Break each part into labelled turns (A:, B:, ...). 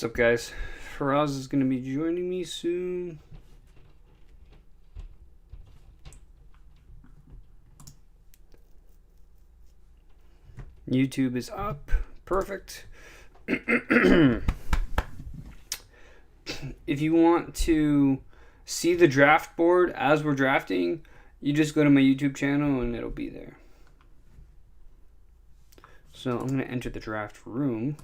A: What's up, guys? Faraz is going to be joining me soon. YouTube is up. Perfect. If you want to see the draft board as we're drafting, you just go to my YouTube channel and it'll be there. So I'm going to enter the draft room.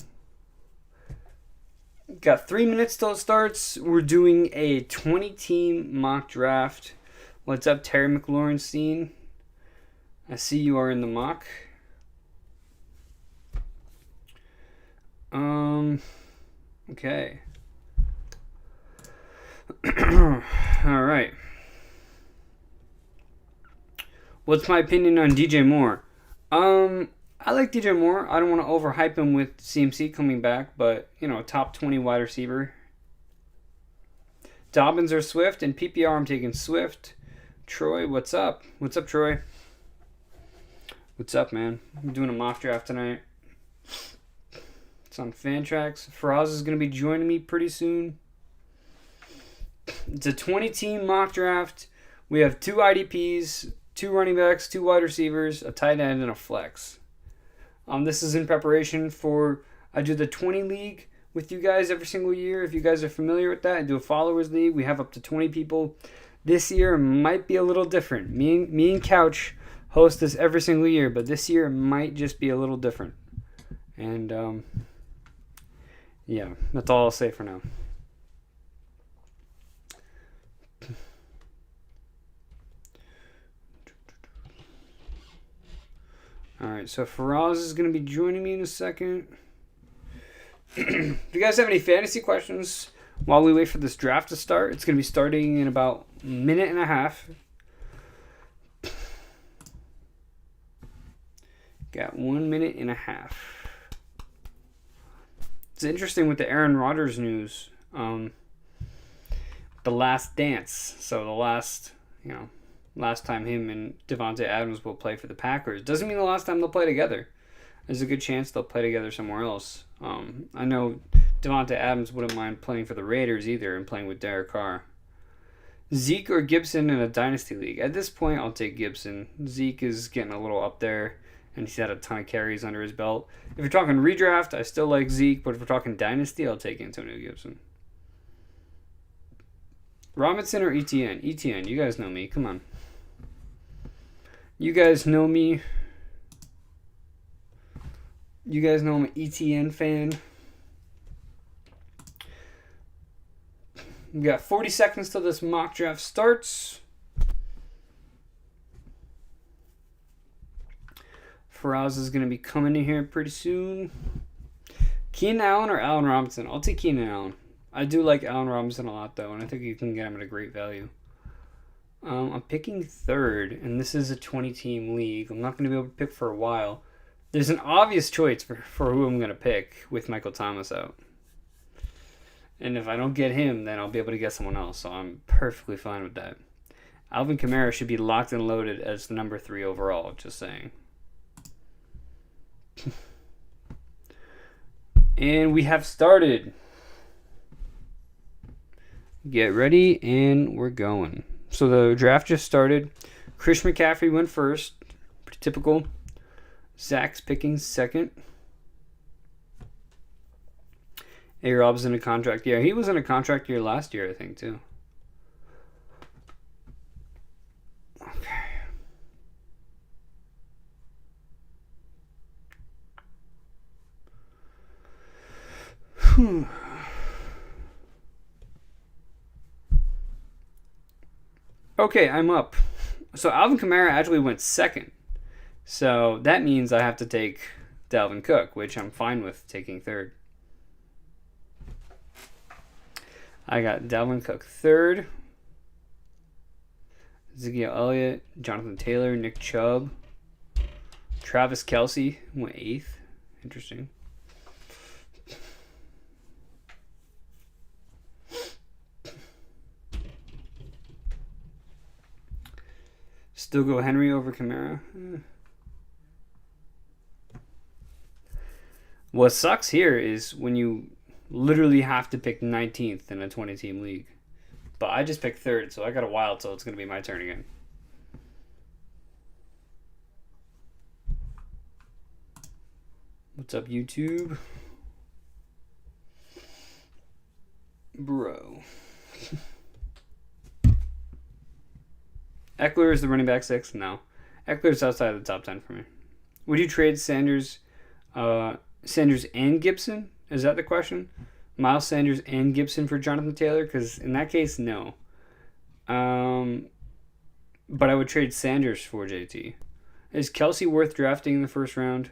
A: Got 3 minutes till it starts. We're doing a 20-team mock draft. What's up, Terry McLaurinstein? I see you are in the mock. Okay. All right. What's my opinion on DJ Moore? I like DJ Moore. I don't want to overhype him with CMC coming back, but, you know, top 20 wide receiver. Dobbins or Swift. In PPR, I'm taking Swift. Troy, what's up? What's up, Troy? What's up, man? I'm doing a mock draft tonight. It's on Fantrax. Faraz is going to be joining me pretty soon. It's a 20-team mock draft. We have 2 IDPs, 2 running backs, 2 wide receivers, a tight end, and a flex. This is in preparation for, I do the 20 league with you guys every single year. If you guys are familiar with that, I do a followers league. We have up to 20 people. This year might be a little different. Me and Couch host this every single year, but this year it might just be a little different. And, yeah, that's all I'll say for now. Alright, so Faraz is going to be joining me in a second. If you guys have any fantasy questions while we wait for this draft to start, it's going to be starting in about a minute and a half. Got 1 minute and a half. It's interesting with the Aaron Rodgers news. The last dance. So the last time him and Davante Adams will play for the Packers. Doesn't mean the last time they'll play together. There's a good chance they'll play together somewhere else. I know Davante Adams wouldn't mind playing for the Raiders either and playing with Derek Carr. Zeke or Gibson in a dynasty league? At this point, I'll take Gibson. Zeke is getting a little up there, and he's had a ton of carries under his belt. If you're talking redraft, I still like Zeke, but if we're talking dynasty, I'll take Antonio Gibson. Robinson or ETN? ETN, you guys know me. Come on. You guys know me. You guys know I'm an ETN fan. We got 40 seconds till this mock draft starts. Faraz is going to be coming in here pretty soon. Keenan Allen or Allen Robinson? I'll take Keenan Allen. I do like Allen Robinson a lot, though, and I think you can get him at a great value. I'm picking third, and this is a 20-team league. I'm not going to be able to pick for a while. There's an obvious choice for who I'm going to pick with Michael Thomas out. And if I don't get him, then I'll be able to get someone else, so I'm perfectly fine with that. Alvin Kamara should be locked and loaded as the number 3 overall, just saying. And we have started. Get ready, and we're going. So the draft just started. Chris McCaffrey went first. Pretty typical. Zach's picking second. A-Rob's in a contract year. He was in a contract year last year, I think, too. Okay. Okay, I'm up. So Alvin Kamara actually went second. So that means I have to take Dalvin Cook, which I'm fine with taking third. I got Dalvin Cook third. Ezekiel Elliott, Jonathan Taylor, Nick Chubb. Travis Kelsey went 8th. Interesting. Still go Henry over Kamara. What sucks here is when you literally have to pick 19th in a 20-team league. But I just picked 3rd, so I got a wild, so it's going to be my turn again. What's up, YouTube? Bro. Eckler is the running back 6? No. Eckler's outside of the top 10 for me. Would you trade Sanders and Gibson? Is that the question? Miles Sanders and Gibson for Jonathan Taylor? Because in that case, no. But I would trade Sanders for JT. Is Kelsey worth drafting in the first round?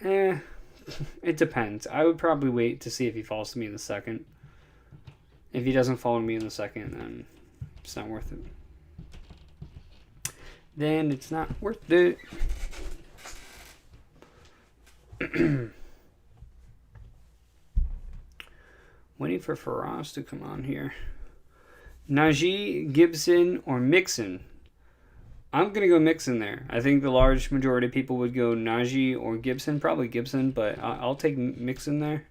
A: It depends. I would probably wait to see if he falls to me in the second. If he doesn't fall to me in the second, then it's not worth it. Then it's not worth it. Waiting for Faraz to come on here. Najee, Gibson, or Mixon? I'm going to go Mixon there. I think the large majority of people would go Najee or Gibson. Probably Gibson, but I'll take Mixon there.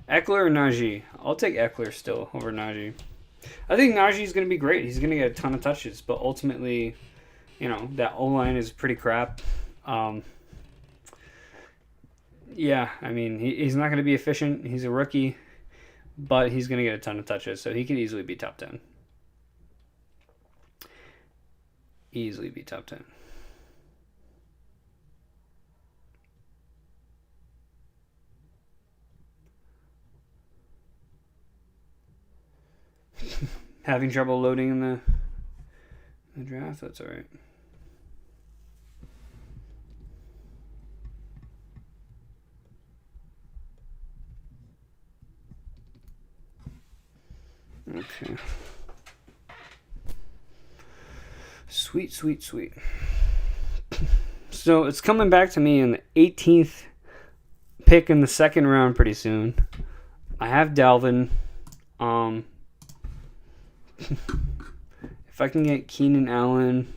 A: Eckler or Najee? I'll take Eckler still over Najee. I think Najee's going to be great. He's going to get a ton of touches, but ultimately, that O-line is pretty crap. Yeah, I mean, he's not going to be efficient. He's a rookie, but he's going to get a ton of touches, so he could easily be top 10. Easily be top 10. Having trouble loading in the draft? That's all right. Okay. Sweet, sweet, sweet. So it's coming back to me in the 18th pick in the second round pretty soon. I have Dalvin. If I can get Keenan Allen,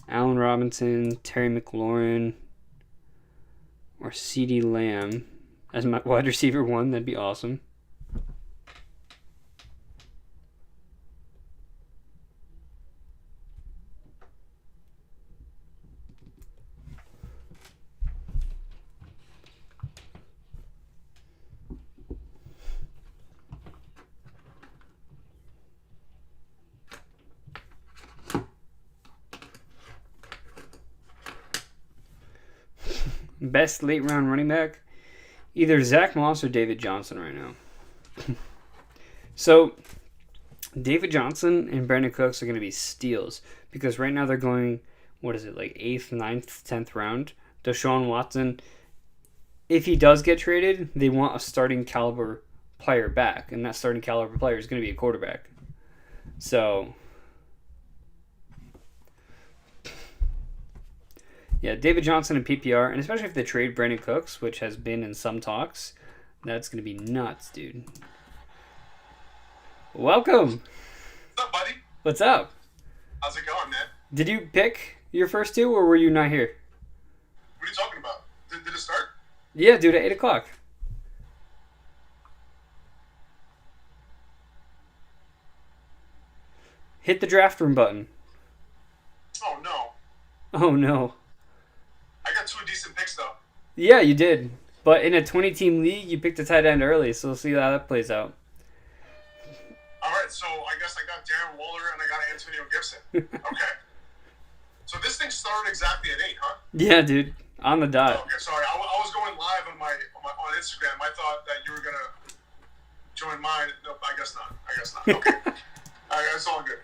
A: Allen Robinson, Terry McLaurin, or CeeDee Lamb as my wide receiver 1, that'd be awesome. Best late round running back? Either Zach Moss or David Johnson right now. So, David Johnson and Brandon Cooks are going to be steals because right now they're going, 8th, 9th, 10th round. Deshaun Watson, if he does get traded, they want a starting caliber player back, and that starting caliber player is going to be a quarterback. So, yeah, David Johnson and PPR, and especially if they trade Brandon Cooks, which has been in some talks, that's going to be nuts, dude. Welcome.
B: What's up, buddy?
A: What's up?
B: How's it going, man?
A: Did you pick your first two, or were you not here?
B: What are you talking about? Did it start?
A: Yeah, dude, at 8 o'clock. Hit the draft room button.
B: Oh, no.
A: Oh, no.
B: I got 2 decent picks, though.
A: Yeah, you did. But in a 20-team league, you picked a tight end early, so we'll see how that plays out.
B: All right, so I guess I got Darren Waller and I got Antonio Gibson. Okay. So this thing started exactly at 8, huh?
A: Yeah, dude. On the dot.
B: Oh, okay, sorry. I was going live on Instagram. I thought that you were going to join mine. Nope, I guess not. Okay. All right, it's all good.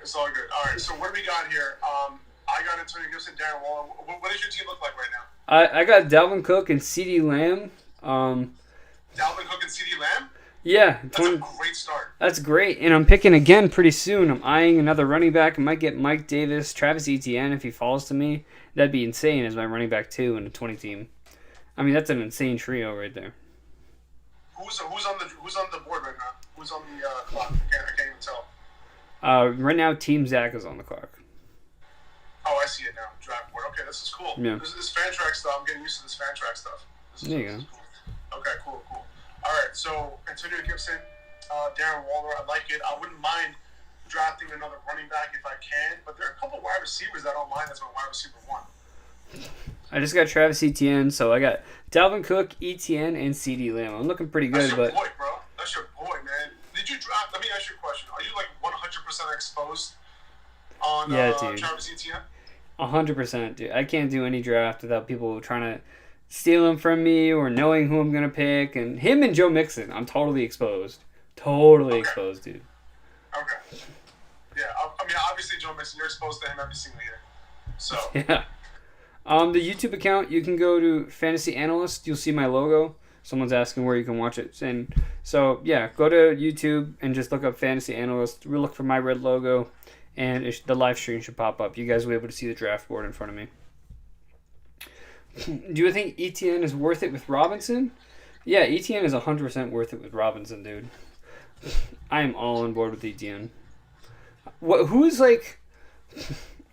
B: All right, so what do we got here? I got Antonio Gibson, Darren Waller. What does your team look like right now?
A: I got Dalvin Cook and CeeDee Lamb.
B: Dalvin Cook and CeeDee Lamb?
A: Yeah.
B: That's a great start.
A: That's great. And I'm picking again pretty soon. I'm eyeing another running back. I might get Mike Davis, Travis Etienne if he falls to me. That'd be insane as my running back 2 in a 20-team. I mean, that's an insane trio right there.
B: Who's on the board right now? Who's on the clock? I can't even tell.
A: Right now, Team Zach is on the clock.
B: Oh, I see it now. Draft board. Okay, this is cool.
A: Yeah.
B: This Fantrax stuff. I'm getting used to this Fantrax stuff.
A: There you go.
B: Cool. Okay, cool. All right, right, so Antonio Gibson, Darren Waller, I like it. I wouldn't mind drafting another running back if I can, but there are a couple wide receivers that I don't mind as my wide receiver one.
A: I just got Travis Etienne, so I got Dalvin Cook, Etienne, and CeeDee Lamb. I'm looking pretty good,
B: That's your
A: but
B: boy, bro. That's your boy, man. Did you draft? Let me ask you a question. Are you like 100% exposed on Travis Etienne?
A: 100%, dude. I can't do any draft without people trying to steal him from me or knowing who I'm gonna pick. And him and Joe Mixon, I'm totally exposed. Totally exposed, dude.
B: Okay. Yeah, I mean, obviously, Joe Mixon, you're exposed to him every single year. So.
A: Yeah. The YouTube account, you can go to Fantasy Analyst. You'll see my logo. Someone's asking where you can watch it. And so, yeah, go to YouTube and just look up Fantasy Analyst. We'll look for my red logo, and the live stream should pop up. You guys will be able to see the draft board in front of me. Do you think Etienne is worth it with Robinson? Yeah, Etienne is 100% worth it with Robinson, dude. I am all on board with Etienne. Who is like...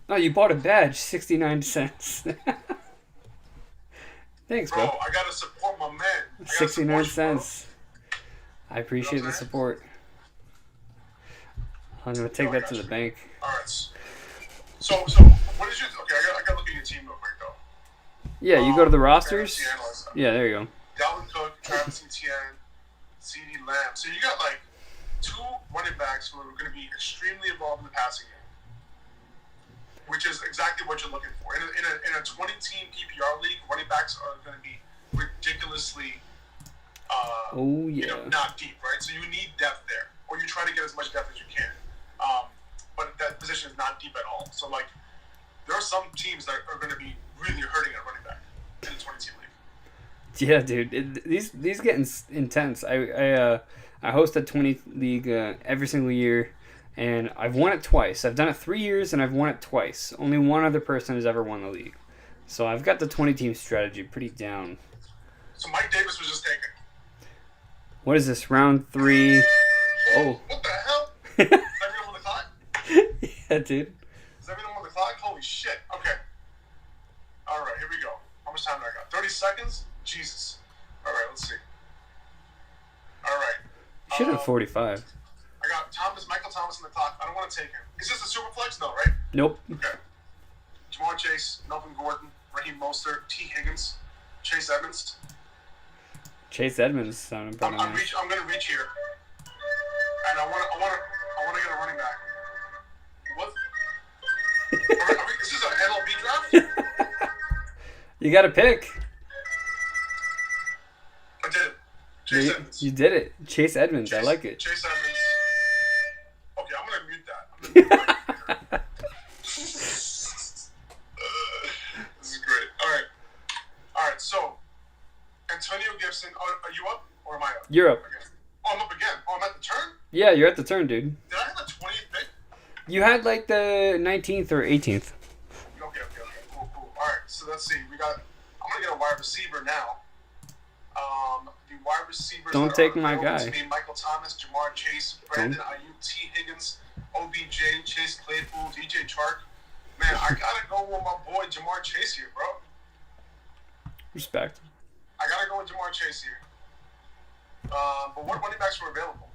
A: Oh, you bought a badge, 69 cents. Thanks, bro.
B: I gotta support my man.
A: 69 cents. I appreciate the support. I'm gonna take that to the bank.
B: Alright. So what is your... Okay, I gotta look at your team real quick, though.
A: Yeah, you go to the rosters. Yeah, there you go.
B: Dalvin Cook, Travis Etienne, CeeDee Lamb. So you got like 2 running backs who are going to be extremely involved in the passing game, which is exactly what you're looking for. In a 20-team PPR league, running backs are going to be ridiculously, not deep, right? So you need depth there, or you try to get as much depth as you can. But that position is not deep at all. So like, there are some teams that are going to be really hurting at running back in a 20-team league.
A: Yeah, dude. These get intense. I host a 20 league every single year, and I've won it twice. I've done it 3 years, and I've won it twice. Only one other person has ever won the league. So I've got the 20-team strategy pretty down.
B: So Mike Davis was just taken.
A: What is this, round 3? Oh.
B: What the hell? Is everyone on the clock?
A: Yeah, dude.
B: Is everyone on the clock? Holy shit. Okay. All right, here we go. How much time do I got? 30 seconds? Jesus. All right, let's see. All right.
A: You should have 45.
B: I got Michael Thomas on the clock. I don't want to take him. Is this a super flex? No, right?
A: Nope.
B: Okay. Jamar Chase, Melvin Gordon, Raheem Mostert, T. Higgins, Chase Edmonds.
A: Chase Edmonds sounded pretty nice.
B: I'm going to reach here, and I want to get a running back. What? Is this an MLB draft?
A: You got to pick.
B: I did it. Chase Edmonds.
A: You did it. Chase Edmonds. I like it.
B: Chase Edmonds. Okay, I'm going to mute that. This is great. All right. So, Antonio Gibson. Are you up or am I up?
A: You're up.
B: Okay. Oh, I'm up again. Oh, I'm at the turn?
A: Yeah, you're at the turn, dude.
B: Did I have the 20th pick?
A: You had like the 19th or 18th.
B: Okay. Cool. All right. So let's see. I'm going to get a wide receiver now. The wide receivers.
A: Don't take my guy.
B: Michael Thomas, Jamar Chase, Brandon Ayuk, T. Higgins, OBJ, Chase Claypool, DJ Chark. Man, I gotta go with my boy Jamar Chase here, bro.
A: Respect.
B: I gotta go with Jamar Chase here. But what running backs were available?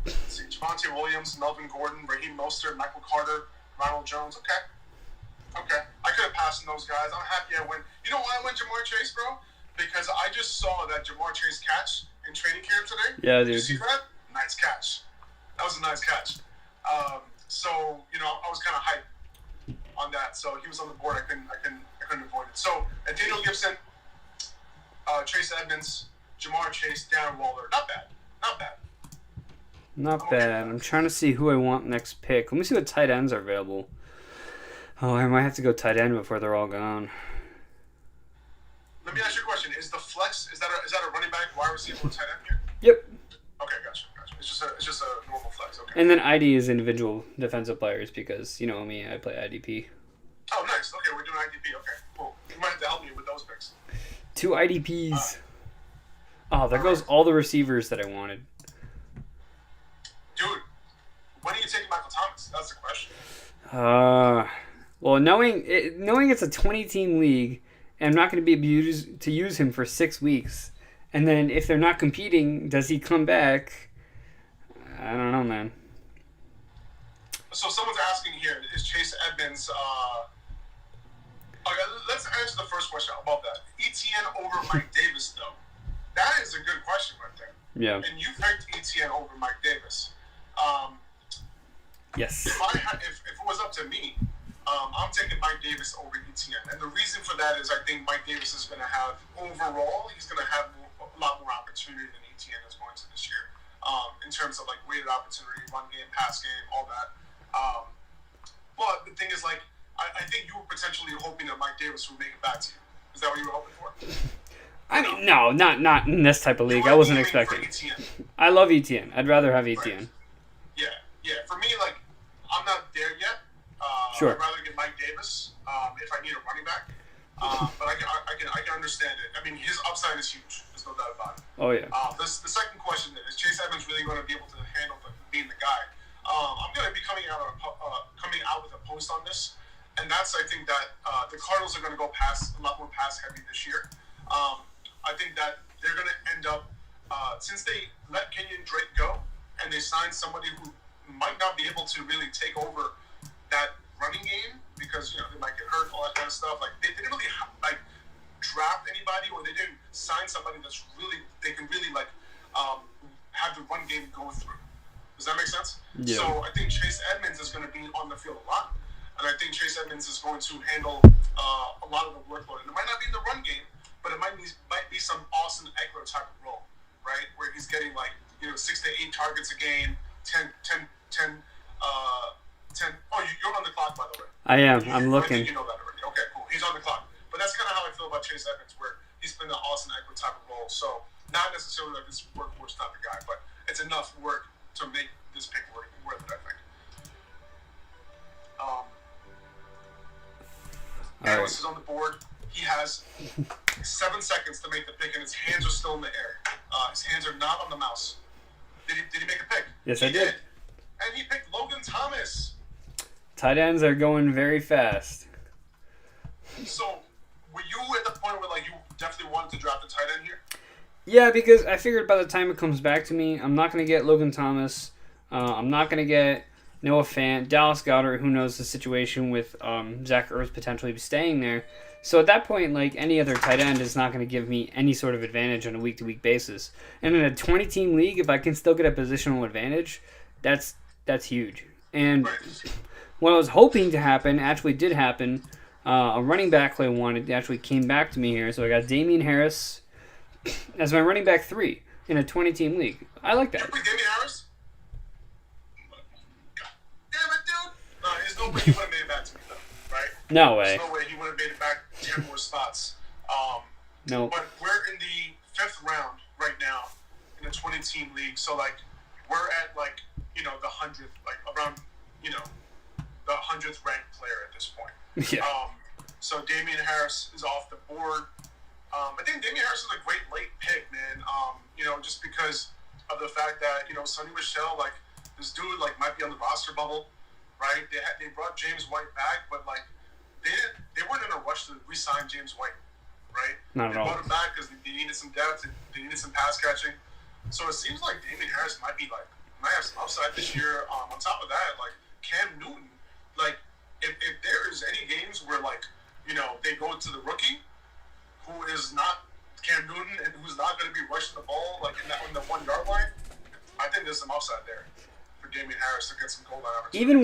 B: Let's see, Javonte Williams, Melvin Gordon, Raheem Mostert, Michael Carter, Ronald Jones. Okay. I could have passed on those guys. I'm happy I went. You know why I went Jamar Chase, bro? Because I just saw that Jamar Chase catch in training camp today.
A: Yeah, dude.
B: Did you see that? Nice catch. That was a nice catch. So I was kind of hyped on that. So he was on the board. I couldn't avoid it. So Daniel Gibson, Chase Edmonds, Jamar Chase, Darren Waller. Not bad.
A: Not bad. I'm trying to see who I want next pick. Let me see what tight ends are available. Oh, I might have to go tight end before they're all gone.
B: Let me ask you a question. Is the flex, is that a running back, wide receiver, or tight end here?
A: Yep.
B: Okay, gotcha. It's just a normal flex. Okay.
A: And then ID is individual defensive players because, you know me, I play IDP.
B: Oh, nice. Okay, we're doing IDP. Okay, cool. You might have to help me with those picks.
A: 2 IDPs. There goes all the receivers that I wanted.
B: Dude, when are you taking Michael Thomas? That's the question.
A: Well, knowing it's a 20-team league, and I'm not going to be able to use him for 6 weeks, And then if they're not competing, does he come back? I don't know, man.
B: So someone's asking here, is Chase Edmonds... Okay, let's answer the first question about that. ETN over Mike Davis, though. That is a good question right there.
A: Yeah.
B: And you picked ETN over Mike Davis.
A: Yes.
B: If it was up to me, I'm taking Mike Davis over ETN. And the reason for that is I think Mike Davis is going to have, overall, he's going to have a lot more opportunity than ETN is going to this year. In terms of, like, weighted opportunity, run game, pass game, all that. But the thing is, like, I think you were potentially hoping that Mike Davis would make it back to you. Is that what you were hoping for?
A: I mean, no, not in this type of league. I wasn't expecting. I love ETN. I'd rather have ETN.
B: Right. Yeah. For me, like, I'm not there yet.
A: Sure.
B: I'd rather get Mike Davis if I need a running back. But I can understand it. I mean, his upside is huge. There's no doubt about it.
A: Oh yeah.
B: The second question then is Chase Edmonds really going to be able to handle being the guy? I'm going to be coming out with a post on this. And that's, I think, that the Cardinals are going to go a lot more pass heavy this year. I think that they're going to end up, since they let Kenyon Drake go and they signed somebody who might not be able to really take over that running game because, they might get hurt, all that kind of stuff. Like, they didn't really, draft anybody or they didn't sign somebody that's really, they can really, have the run game go through. Does that make sense?
A: Yeah.
B: So I think Chase Edmonds is going to be on the field a lot. And I think Chase Edmonds is going to handle a lot of the workload. And it might not be in the run game, but it might be some Austin Eckler type of role, right? Where he's getting 6 to 8 targets a game, 10. Oh, you're on the clock, by the way.
A: I am. I'm looking.
B: I think you know that already. Okay, cool. He's on the clock. But that's kind of how I feel about Chase Edmonds, where he's been the Austin Eckler type of role. So not necessarily like this workhorse type of guy, but it's enough work to make this pick worth it, I think. Harris is on the board. He has 7 seconds to make the pick, and his hands are still in the air. His hands are not on the mouse. Did he make a pick?
A: Yes, I did.
B: And he picked Logan Thomas.
A: Tight ends are going very fast.
B: So, were you at the point where you definitely wanted to draft a tight end here?
A: Yeah, because I figured by the time it comes back to me, I'm not going to get Logan Thomas. I'm not going to get Noah Fant, Dallas Goedert, who knows the situation with Zach Ertz potentially staying there. So at that point, any other tight end is not going to give me any sort of advantage on a week-to-week basis. And in a 20-team league, if I can still get a positional advantage, that's huge. And what I was hoping to happen actually did happen. A running back who I wanted actually came back to me here. So I got Damien Harris as my running back 3 in a 20-team league. I like that.
B: You picked Damien Harris? There's no way he would have made it back to me, though, right?
A: No way.
B: There's no way he would have made it back 10 more spots.
A: No.
B: But we're in the 5th round right now in a 20-team league. So, we're at, the 100th, around, the 100th ranked player at this point.
A: Yeah.
B: So Damien Harris is off the board. I think Damien Harris is a great late pick, man. Just because of the fact that, Sonny Michel, this dude, might be on the roster bubble. Right, they brought James White back, but they weren't in a rush to re-sign James White, right?
A: Not at all.
B: They brought him back because they needed some depth, they needed some pass catching. So it seems like Damien Harris might have some upside this year. On top of that, Cam Newton, if there is any games where they go to the rookie, who is not Cam Newton and who's not going to be rushing the ball in the 1 yard line, I think there's some upside there. Damien Harris to get some goal line opportunities. Even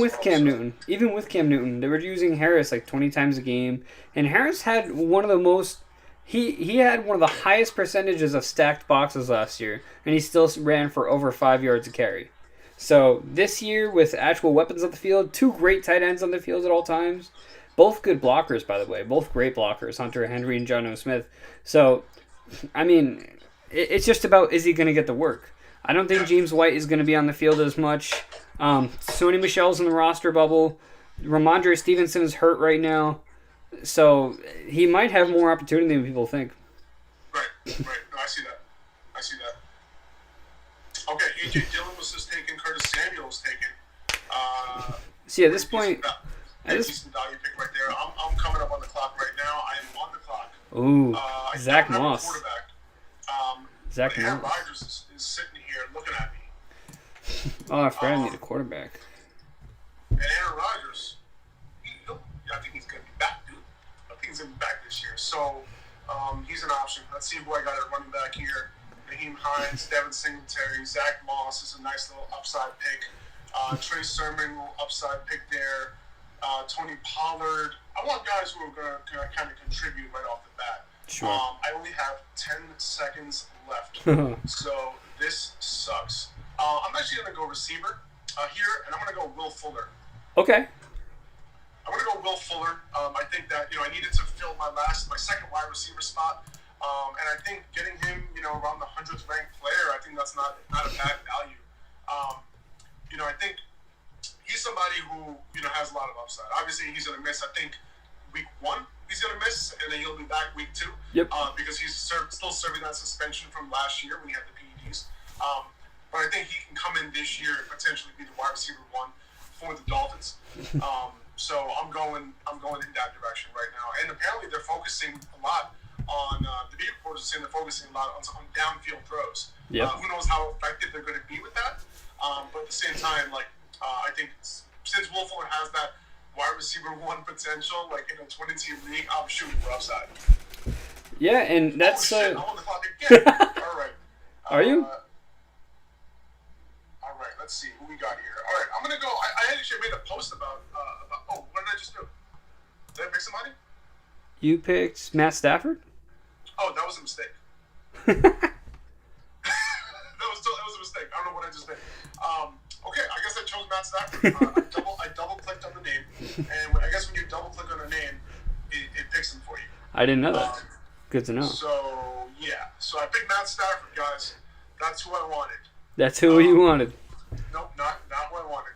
B: with Cam Newton, they were using Harris 20 times a game, and Harris had one of the most. He had one of the highest percentages of stacked boxes last year, and he still ran for over 5 yards a carry. So this year, with actual weapons on the field, 2 great tight ends on the field at all times, both good blockers, by the way, both great blockers, Hunter Henry and Jonnu Smith. So, I mean, it's just about, is he going to get the work? I don't think James White is going to be on the field as much. Sonny Michel's in the roster bubble. Ramondre Stevenson is hurt right now. So he might have more opportunity than people think. Right. No, I see that. Okay, A.J. Dillon was just taken. Curtis Samuel was taken.
A: See, at this point...
B: decent value pick right there. I'm coming up on the clock right now. I am on the clock.
A: Ooh, Zach Moss.
B: Quarterback.
A: Zach
B: But Aaron
A: Moss.
B: Rodgers is sitting here looking at me.
A: Oh, I forgot I need a quarterback.
B: And Aaron Rodgers, I think he's going to be back, dude. I think he's going to be back this year. So he's an option. Let's see who I got at running back here. Naheem Hines, Devin Singletary, Zach Moss is a nice little upside pick. Trey Sermon, little upside pick there. Tony Pollard. I want guys who are going to kind of contribute right off the bat.
A: Sure.
B: I only have 10 seconds left, so this sucks. I'm actually going to go receiver here, and I'm going to go Will Fuller.
A: Okay.
B: I'm going to go Will Fuller. I think that, I needed to fill my second wide receiver spot. And I think getting him, around the 100th ranked player, I think that's not a bad value. I think he's somebody who, has a lot of upside. Obviously, he's going to miss, I think, week 1 he's going to miss, and then he'll be back week 2.
A: Yep.
B: Because he's still serving that suspension from last year when he had the PEDs. But I think he can come in this year and potentially be the wide receiver 1 for the Dolphins. So I'm going in that direction right now. And apparently they're focusing a lot on the beat reporters are saying they're focusing a lot on downfield throws.
A: Yep.
B: Who knows how effective they're going to be with that? But at the same time, I think since Will Fuller has that wide receiver 1 potential, in a 20-team league, I'm shooting for upside.
A: Yeah, and that's.
B: Oh, shit, I'm on the clock again. All right.
A: Are you?
B: All right, let's see who we got here. All right, I'm gonna go. I actually made a post about. What did I just do? Did I pick somebody?
A: You picked Matt Stafford?
B: Oh, that was a mistake. that was a mistake. I don't know what I just did. Okay, I guess I chose Matt Stafford. I double clicked on the name, and I guess when you double click on a name, it picks them for you.
A: I didn't know that. Good to know.
B: So yeah, so I picked Matt Stafford, guys. That's who I wanted.
A: That's who you wanted.
B: Nope, not who I wanted.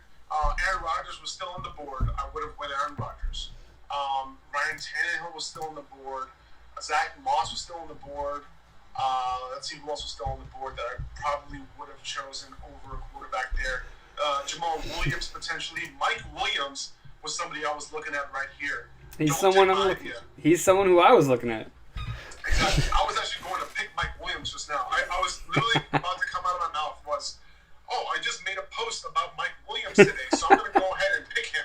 B: Aaron Rodgers was still on the board. I would have went Aaron Rodgers. Ryan Tannehill was still on the board. Zach Moss was still on the board. Let's see who else was still on the board that I probably would have chosen over a quarterback there. Jamal Williams potentially. Mike Williams was somebody I was looking at right here.
A: He's someone who I was looking at.
B: Exactly. I was actually going to pick Mike Williams just now. I was literally about to come out of my mouth was, I just made a post about Mike Williams today, so I'm going to go ahead and pick him.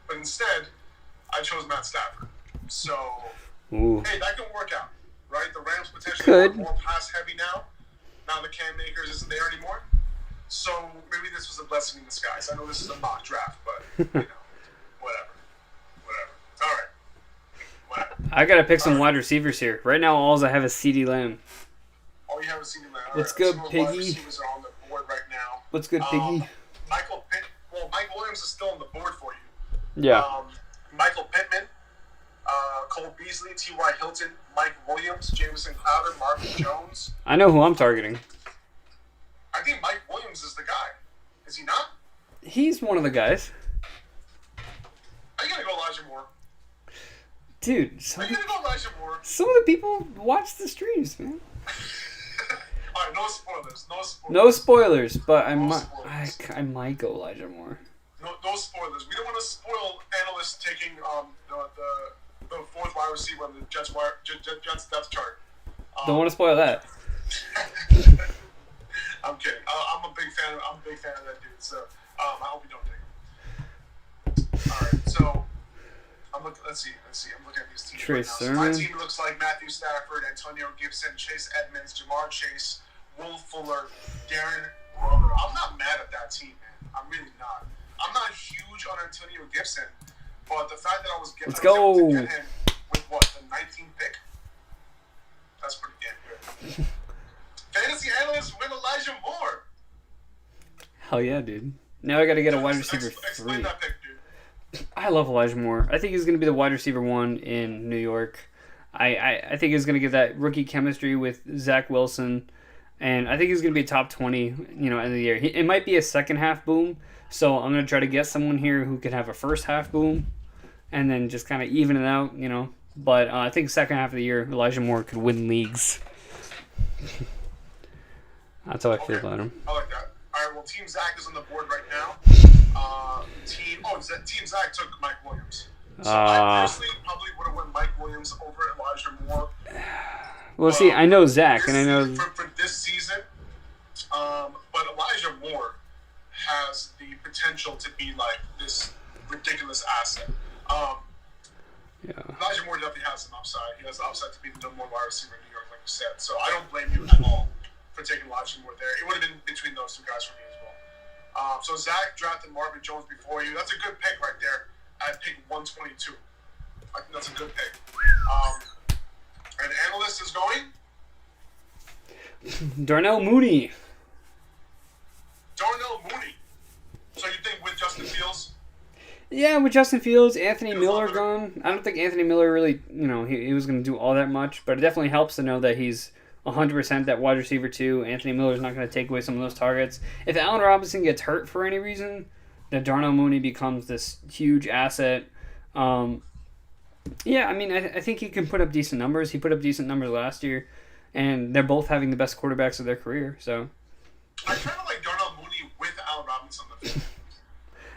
B: But instead, I chose Matt Stafford. So, hey, that can work out, right? The Rams potentially are more pass-heavy now. Now the Cam Akers isn't there anymore. So maybe this was a blessing in disguise. I know this is a mock draft, but, whatever. All right. Whatever.
A: I got to pick some wide receivers here. Right now, all I have is CeeDee Lamb.
B: All you have is CeeDee Lamb.
A: What's good, Piggy?
B: Wide receivers are on the board right now.
A: What's good, Piggy?
B: Mike Williams is still on the board for you.
A: Yeah.
B: Michael Pittman, Cole Beasley, T.Y. Hilton, Mike Williams, Jameson Crowder, Marvin Jones.
A: I know who I'm targeting.
B: I think Mike Williams is the guy. Is he not?
A: He's one of the guys.
B: Are you going to go Elijah Moore?
A: Dude,
B: are you going to go Elijah Moore?
A: Some of the people watch the streams, man.
B: All right, no spoilers.
A: No spoilers, but I might go Elijah Moore.
B: No spoilers. We don't want to spoil analysts taking the fourth wide receiver on the Jets depth chart.
A: Don't want to spoil that.
B: I'm kidding. I'm a big fan of that dude. So I hope you don't take him. All right. So let's see. I'm looking at these teams
A: Trey
B: right now. So my team looks like Matthew Stafford, Antonio Gibson, Chase Edmonds, Jamar Chase, Will Fuller, Darren Waller. I'm not mad at that team, man. I'm really not. I'm not huge on Antonio Gibson, but the fact that I was able to get him with the 19th pick, that's pretty damn good. Fantasy analyst win Elijah Moore.
A: Hell yeah, dude. Now I got to get a wide receiver 3.
B: Explain that pick, dude.
A: I love Elijah Moore. I think he's going to be the wide receiver 1 in New York. I think he's going to get that rookie chemistry with Zach Wilson, and I think he's going to be top 20, end of the year. It might be a second half boom, so I'm going to try to get someone here who can have a first half boom, and then just kind of even it out, But I think second half of the year, Elijah Moore could win leagues. That's how I feel about him.
B: I like that. All right, well, Team Zach is on the board right now. Team Zach took Mike Williams. So I personally probably would have went Mike Williams over Elijah Moore.
A: Well, see, I know Zach, and I know
B: for this season. But Elijah Moore has the potential to be like this ridiculous asset. Elijah Moore definitely has an upside. He has the upside to be the number one wide receiver in New York, like you said. So I don't blame you at all for taking Elijah Moore there. It would have been between those two guys for me as well. So Zach drafted Marvin Jones before you. That's a good pick right there at pick 122. I think that's a good pick. An analyst is going
A: Darnell Mooney.
B: Darnell Mooney. So you think with Justin Fields?
A: Yeah, with Justin Fields, Anthony Miller gone. I don't think Anthony Miller really, he was going to do all that much, but it definitely helps to know that he's 100% that wide receiver too. Anthony Miller's not going to take away some of those targets. If Allen Robinson gets hurt for any reason, then Darnell Mooney becomes this huge asset. Yeah, I mean, I think he can put up decent numbers. He put up decent numbers last year, and they're both having the best quarterbacks of their career, so.
B: I kind of like Darnell Mooney with Allen Robinson on the field.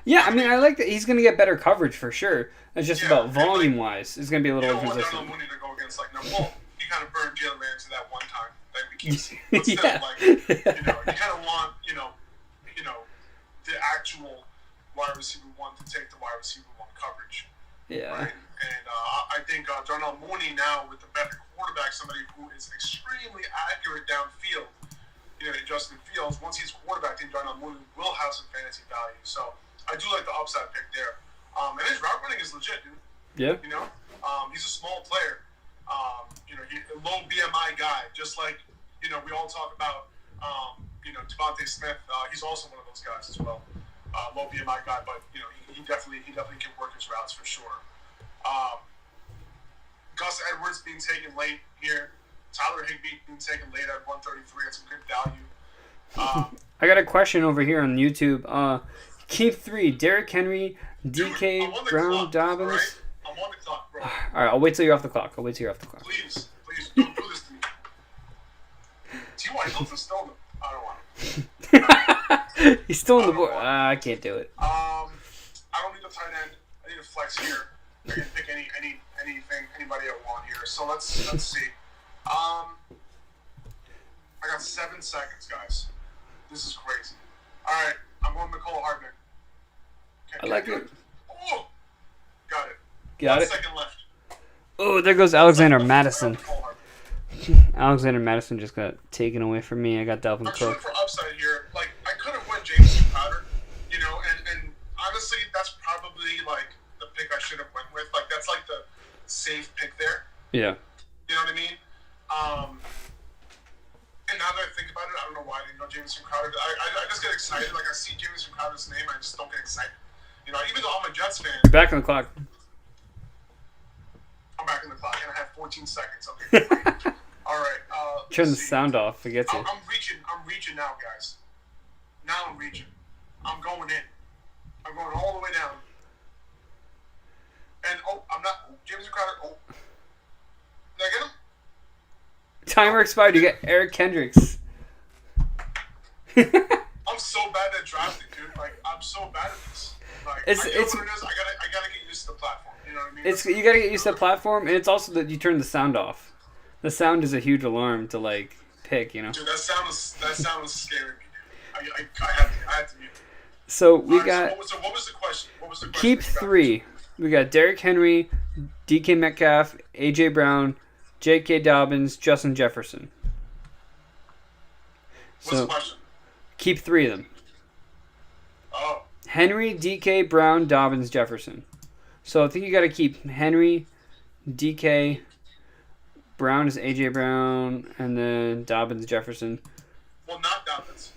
A: Yeah, I mean, I like that he's going to get better coverage for sure. It's just about volume-wise. It's going to be a little inconsistent.
B: You don't want Darnell Mooney to go against, he kind of burned Jalen Ramsey that one time that we keep seeing. But still, you kind of want, the actual wide receiver one to take the wide receiver one coverage.
A: Yeah.
B: Right? And I think Darnell Mooney now with the better quarterback, somebody who is extremely accurate downfield, Justin Fields, once he's quarterback, I think Darnell Mooney will have some fantasy value. So I do like the upside pick there. And his route running is legit, dude.
A: Yeah.
B: He's a small player. He's a low BMI guy, just like, we all talk about, Devontae Smith. He's also one of those guys as well. Low BMI guy, but, he definitely can work his routes for sure. Gus Edwards being taken late here. Tyler Higbee being taken late at 133. That's some good value.
A: I got a question over here on YouTube. Keep 3, Derrick Henry, DK, Brown, Dobbins.
B: Right? I'm on the clock, bro.
A: All right, I'll wait till you're off the clock.
B: Please, don't do this to me. T.Y. Hilton's still in the... I don't want it.
A: He's still on the board. I can't do it.
B: I don't need a tight end. I need a flex here. I can pick anybody I want here. So let's see. I got 7 seconds, guys. This is crazy. All right, I'm going Mecole Hardman.
A: I like it.
B: Oh, got it.
A: Got
B: 1
A: it.
B: second left.
A: Oh, there goes Alexander Madison. Alexander Madison just got taken away from me. I got Dalvin
B: I'm shooting
A: Cook.
B: for upside here. Like, I could have went Jameson Crowder, and honestly, that's probably, the pick I should have went with. That's, the safe pick there.
A: Yeah.
B: You know what I mean? And now that I think about it, I don't know why I didn't go Jameson Crowder. I just get excited. I see Jameson Crowder's name, I just don't get excited. Even though I'm a Jets fan.
A: You're back on the clock.
B: I'm back on the clock, and I have 14 seconds. Okay. All right.
A: Turn the sound off. It gets you.
B: I'm reaching now, guys. Now I'm reaching. I'm going in. I'm going all the way down. And, I'm not. Jameson Crowder. Did I get him?
A: Timer expired. You get Eric Kendricks.
B: I'm so bad at drafting, dude. I'm so bad at this. I know what it is. I gotta get used to the platform. You know what I mean?
A: You gotta get used to the platform, and it's also that you turn the sound off. The sound is a huge alarm to pick.
B: Dude, that sound was scaring me, dude. I had to mute it.
A: So we got.
B: So what was the question?
A: Keep 3. We got Derrick Henry, DK Metcalf, AJ Brown, J.K. Dobbins, Justin Jefferson.
B: What's the question?
A: Keep 3 of them.
B: Oh.
A: Henry, DK, Brown, Dobbins, Jefferson. So I think you got to keep Henry, DK, Brown is AJ Brown, and then Dobbins, Jefferson.
B: Well, not Dobbins.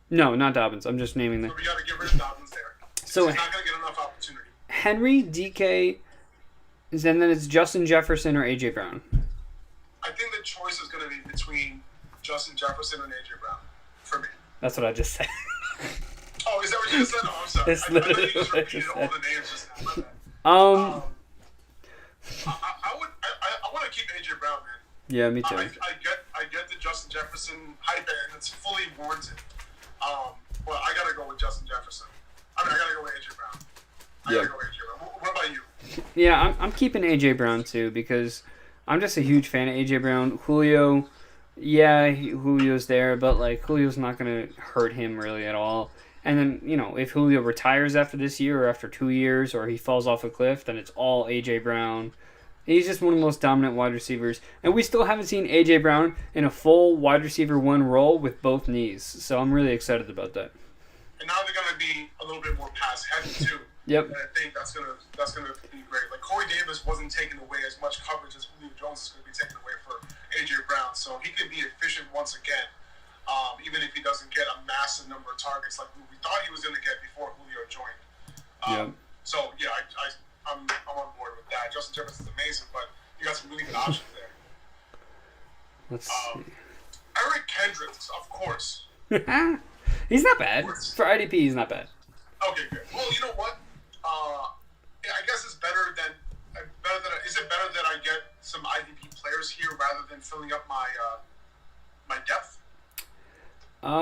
A: No, not Dobbins. I'm just naming them.
B: So we got to get rid of Dobbins there.
A: So
B: he's not going to get enough opportunity.
A: Henry, DK, and then it's Justin Jefferson or AJ Brown.
B: I think the choice is going to be between Justin Jefferson and AJ Brown for me.
A: That's what I just said.
B: Oh, is that what you just said? Oh, I'm sorry.
A: That's
B: I thought you just repeated all the names just now. I want to keep AJ Brown, man.
A: Yeah, me too.
B: I get the Justin Jefferson hype, and it's fully warranted. But I gotta go with Justin Jefferson. I gotta go with AJ Brown. I gotta go with AJ Brown. What about you?
A: Yeah, I'm keeping AJ Brown too because I'm just a huge fan of AJ Brown. Julio, yeah, Julio's there, but like Julio's not gonna hurt him really at all. And then if Julio retires after this year or after 2 years or he falls off a cliff, then it's all AJ Brown. He's just one of the most dominant wide receivers, and we still haven't seen AJ Brown in a full wide receiver 1 role with both knees. So I'm really excited about that.
B: And now they're gonna be a little bit more pass heavy too.
A: Yep.
B: And I think that's gonna be great. Like Corey Davis wasn't taking away as much coverage as Julio Jones is gonna be taking away for AJ Brown, so he can be efficient once again. Even if he doesn't get a massive number of targets like we thought he was gonna get before Julio joined. So yeah, I'm on board with that. Justin Jefferson's amazing, but you got some really good options there.
A: Let's see.
B: Eric Kendricks, of course.
A: He's not bad. For IDP, he's not bad.
B: Okay, good. Well, you know what? Yeah, I guess it's better than is it better that I get some IDP players here rather than filling up my my depth? What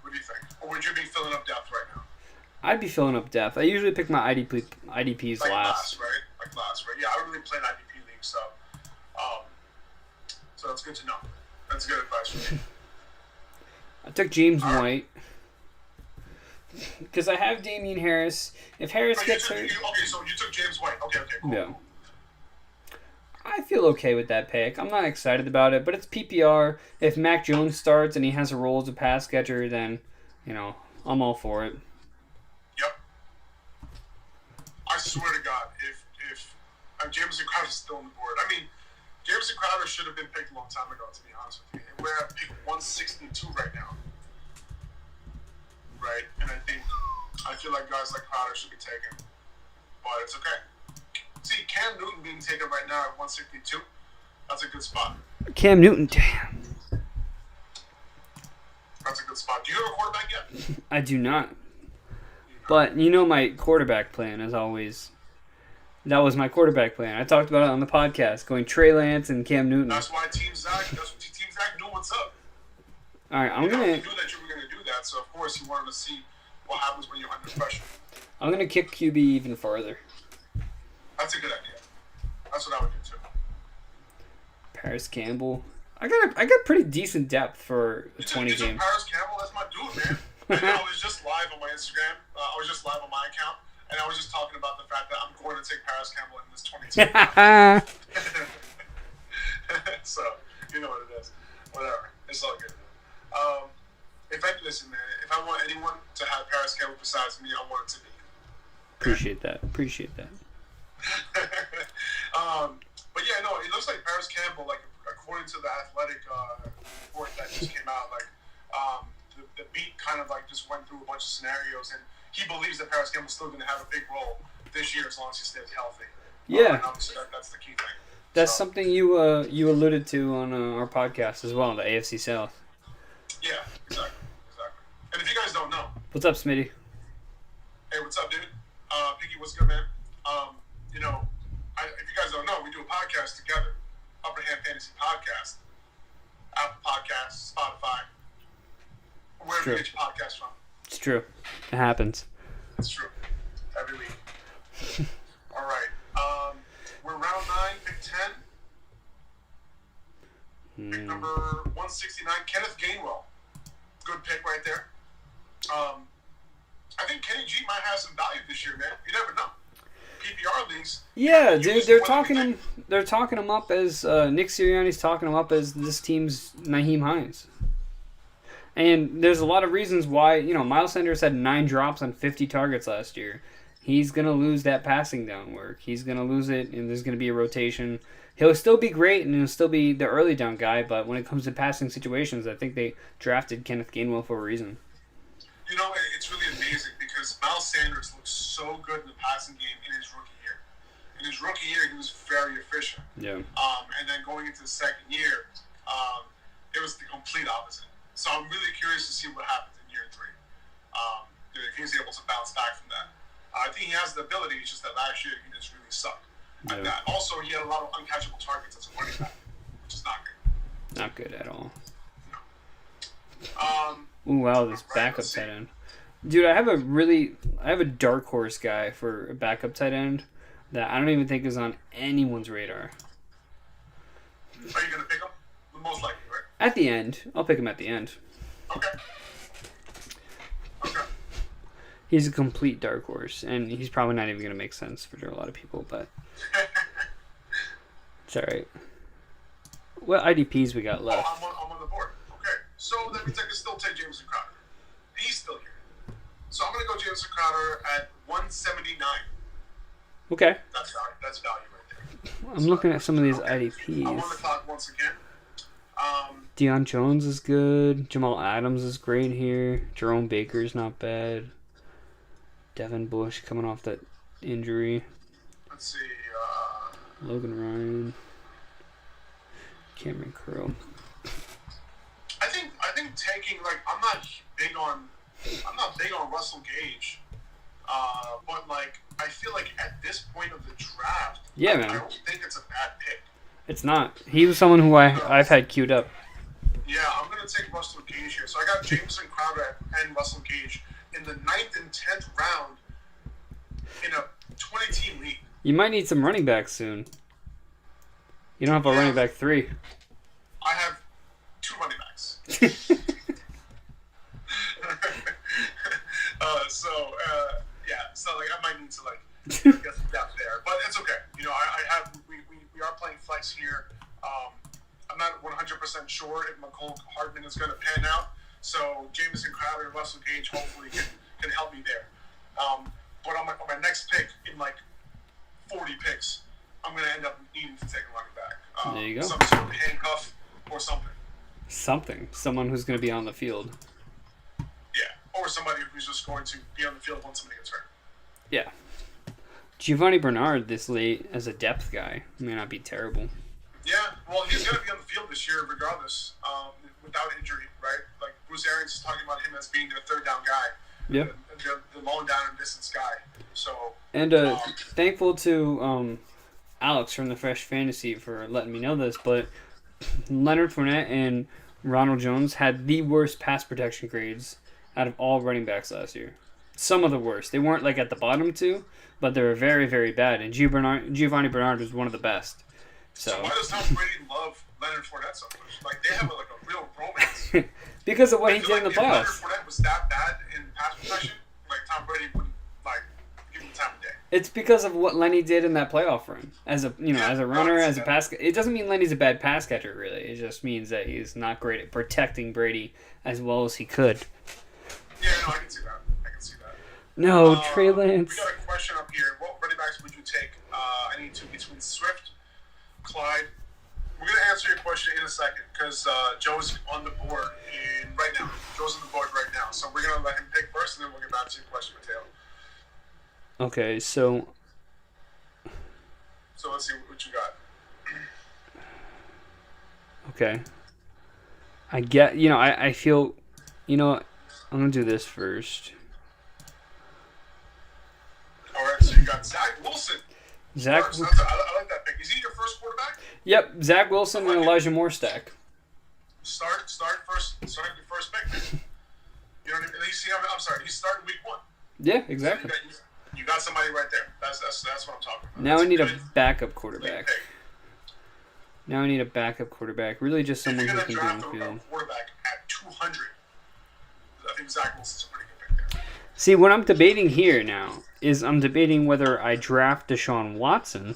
B: do you think? Or would you be filling up depth right now?
A: I'd be filling up depth. I usually pick my IDPs
B: like
A: last.
B: Right? Like last, right? Yeah, I really play an IDP league, so that's good to know. That's good advice for me.
A: I took James White because I have Damien Harris. If Harris gets hurt,
B: okay, so you took James White. Okay, cool.
A: Yeah. I feel okay with that pick. I'm not excited about it, but it's PPR. If Mac Jones starts and he has a role as a pass catcher, then I'm all for it.
B: Yep. I swear to God, if Jameson Crowder's still on the board, I mean, Jameson Crowder should have been picked a long time ago, to be honest with you. And we're at pick 162 right now. Right? And I feel like guys like Crowder should be taken. But it's okay. See, Cam Newton being taken right now at 162, that's a good spot.
A: Cam Newton, damn.
B: That's a good spot. Do you have a quarterback yet?
A: I do not. But my quarterback plan, as always. That was my quarterback plan. I talked about it on the podcast, going Trey Lance and Cam Newton.
B: That's why Team Zach knew what's up.
A: All right,
B: You knew that you were going to do that, so of course you wanted to see what happens when you're under pressure.
A: I'm going to kick QB even farther.
B: That's a good idea. That's what I would do too.
A: Paris Campbell. I got pretty decent depth for a 20
B: you took
A: game.
B: Paris Campbell, that's my dude, man. And I was just live on my Instagram. I was just live on my account, and I was just talking about the fact that I'm going to take Paris Campbell in this 22. So you know what it is. Whatever. It's all good. Listen, man. If I want anyone to have Paris Campbell besides me, I want it to be you.
A: Appreciate that.
B: But yeah, no, it looks like Paris Campbell, like according to the Athletic report that just came out, like the beat kind of like just went through a bunch of scenarios, and he believes that Paris Campbell's still going to have a big role this year as long as he stays healthy.
A: Yeah,
B: and obviously that's the key thing.
A: That's something you alluded to on our podcast as well, the AFC South.
B: Yeah, exactly. And if you guys don't know,
A: what's up, Smitty?
B: Hey, what's up, dude? Piggy, what's good, man? If you guys don't know, we do a podcast together, Upper Hand Fantasy Podcast, Apple Podcasts, Spotify, wherever you get your podcast from.
A: It's true. It happens.
B: It's true. Every week. All right. We're round 9, pick 10. Pick number 169, Kenneth Gainwell. Good pick right there. I think Kenny G might have some value this year, man. You never know. PPR leagues. Yeah,
A: dude, they're talking him up as Nick Sirianni's talking him up as this team's Naheem Hines. And there's a lot of reasons why, Miles Sanders had 9 drops on 50 targets last year. He's going to lose that passing down work. He's going to lose it, and there's going to be a rotation. He'll still be great, and he'll still be the early down guy, but when it comes to passing situations, I think they drafted Kenneth Gainwell for a reason.
B: It's really amazing because Miles Sanders looks so good in the passing game in his rookie year. In his rookie year, he was very efficient.
A: Yeah.
B: And then going into the second year, it was the complete opposite. So I'm really curious to see what happens in year 3. If he's able to bounce back from that. I think he has the ability. It's just that last year he just really sucked at that. Also, he had a lot of uncatchable targets as a running back, which is not good.
A: Not good at all.
B: No.
A: Ooh, wow, this backup tight end. Dude, I have a dark horse guy for a backup tight end. that I don't even think is on anyone's radar.
B: Are you going to pick him? Most likely, right?
A: At the end. I'll pick him at the end.
B: Okay. Okay.
A: He's a complete dark horse, and he's probably not even going to make sense for a lot of people, but it's all right. What IDPs we got left?
B: I'm on the board. Okay. So that means I can still take Jameson Crowder. He's still here. So I'm going to go Jameson Crowder at 179.
A: Okay.
B: That's value right there.
A: I'm looking at some of these
B: Okay.
A: IDPs.
B: I'm on the clock once again.
A: Deion Jones is good. Jamal Adams is great here. Jerome Baker's not bad. Devin Bush coming off that injury.
B: Let's see.
A: Logan Ryan. Cameron Curl.
B: I think taking, like, I'm not big on Russell Gage. But like I feel like at this point of the draft,
A: yeah,
B: I
A: man.
B: don't think it's a bad pick.
A: It's not. He was someone who I've had queued up.
B: Yeah, I'm gonna take Russell Gage here. So I got Jameson Crowder and Russell Gage in the 9th and 10th round in a 20-team league.
A: You might need some running backs soon. You don't have a running back 3.
B: I have 2 running backs. So like I might need to like get some depth there, but it's okay. You know, we are playing flex here. I'm not 100% sure if McCole Hardman is going to pan out. So Jameson Crowder and Russell Gage hopefully can help me there. But on my next pick in like 40 picks, I'm going to end up needing to take a running back.
A: There you go.
B: Some sort of handcuff or something.
A: Someone who's going to be on the field.
B: Yeah, or somebody who's just going to be on the field when somebody gets hurt.
A: Yeah. Giovanni Bernard this late as a depth guy may not be terrible.
B: Yeah, well, he's going to be on the field this year regardless, without injury, right? Like, Bruce Arians is talking about him as being their third down guy.
A: Yeah.
B: The long down and distance guy. So.
A: And thankful to Alex from the Fresh Fantasy for letting me know this, but Leonard Fournette and Ronald Jones had the worst pass protection grades out of all running backs last year. Some of the worst. They weren't like at the bottom 2, but they were very, very bad. And Giovanni Bernard was one of the best.
B: So why does Tom Brady love Leonard Fournette so much? Like, they have like a real romance.
A: Because of what he did in the
B: playoffs. If Leonard
A: playoffs.
B: Fournette was that bad in pass protection, like Tom Brady wouldn't like give him the time of day.
A: It's because of what Lenny did in that playoff run. As a as a runner, as a pass. It doesn't mean Lenny's a bad pass catcher, really. It just means that he's not great at protecting Brady as well as he could.
B: Yeah, no, I can see that.
A: No, Trey Lance.
B: We got a question up here. What running backs would you take? I need to between Swift, Clyde. We're going to answer your question in a second because Joe's on the board right now. Joe's on the board right now. So we're going to let him pick first, and then we'll get back to your question, Mateo.
A: Okay, so
B: let's see what you got.
A: Okay. I feel, I'm going to do this first.
B: All right, so you got Zach Wilson. I like that pick. Is he your first quarterback?
A: Yep, Zach Wilson and Elijah Moore stack.
B: Start your first pick. You know what I mean? I'm sorry, he's starting week 1.
A: Yeah, exactly.
B: So you got somebody right there. That's what I'm talking about.
A: Now I need a backup quarterback. Really just someone who can be on the field.
B: If you're going to draft a quarterback at 200, I think Zach Wilson's a pretty good pick there.
A: See, what I'm debating here now is I'm debating whether I draft Deshaun Watson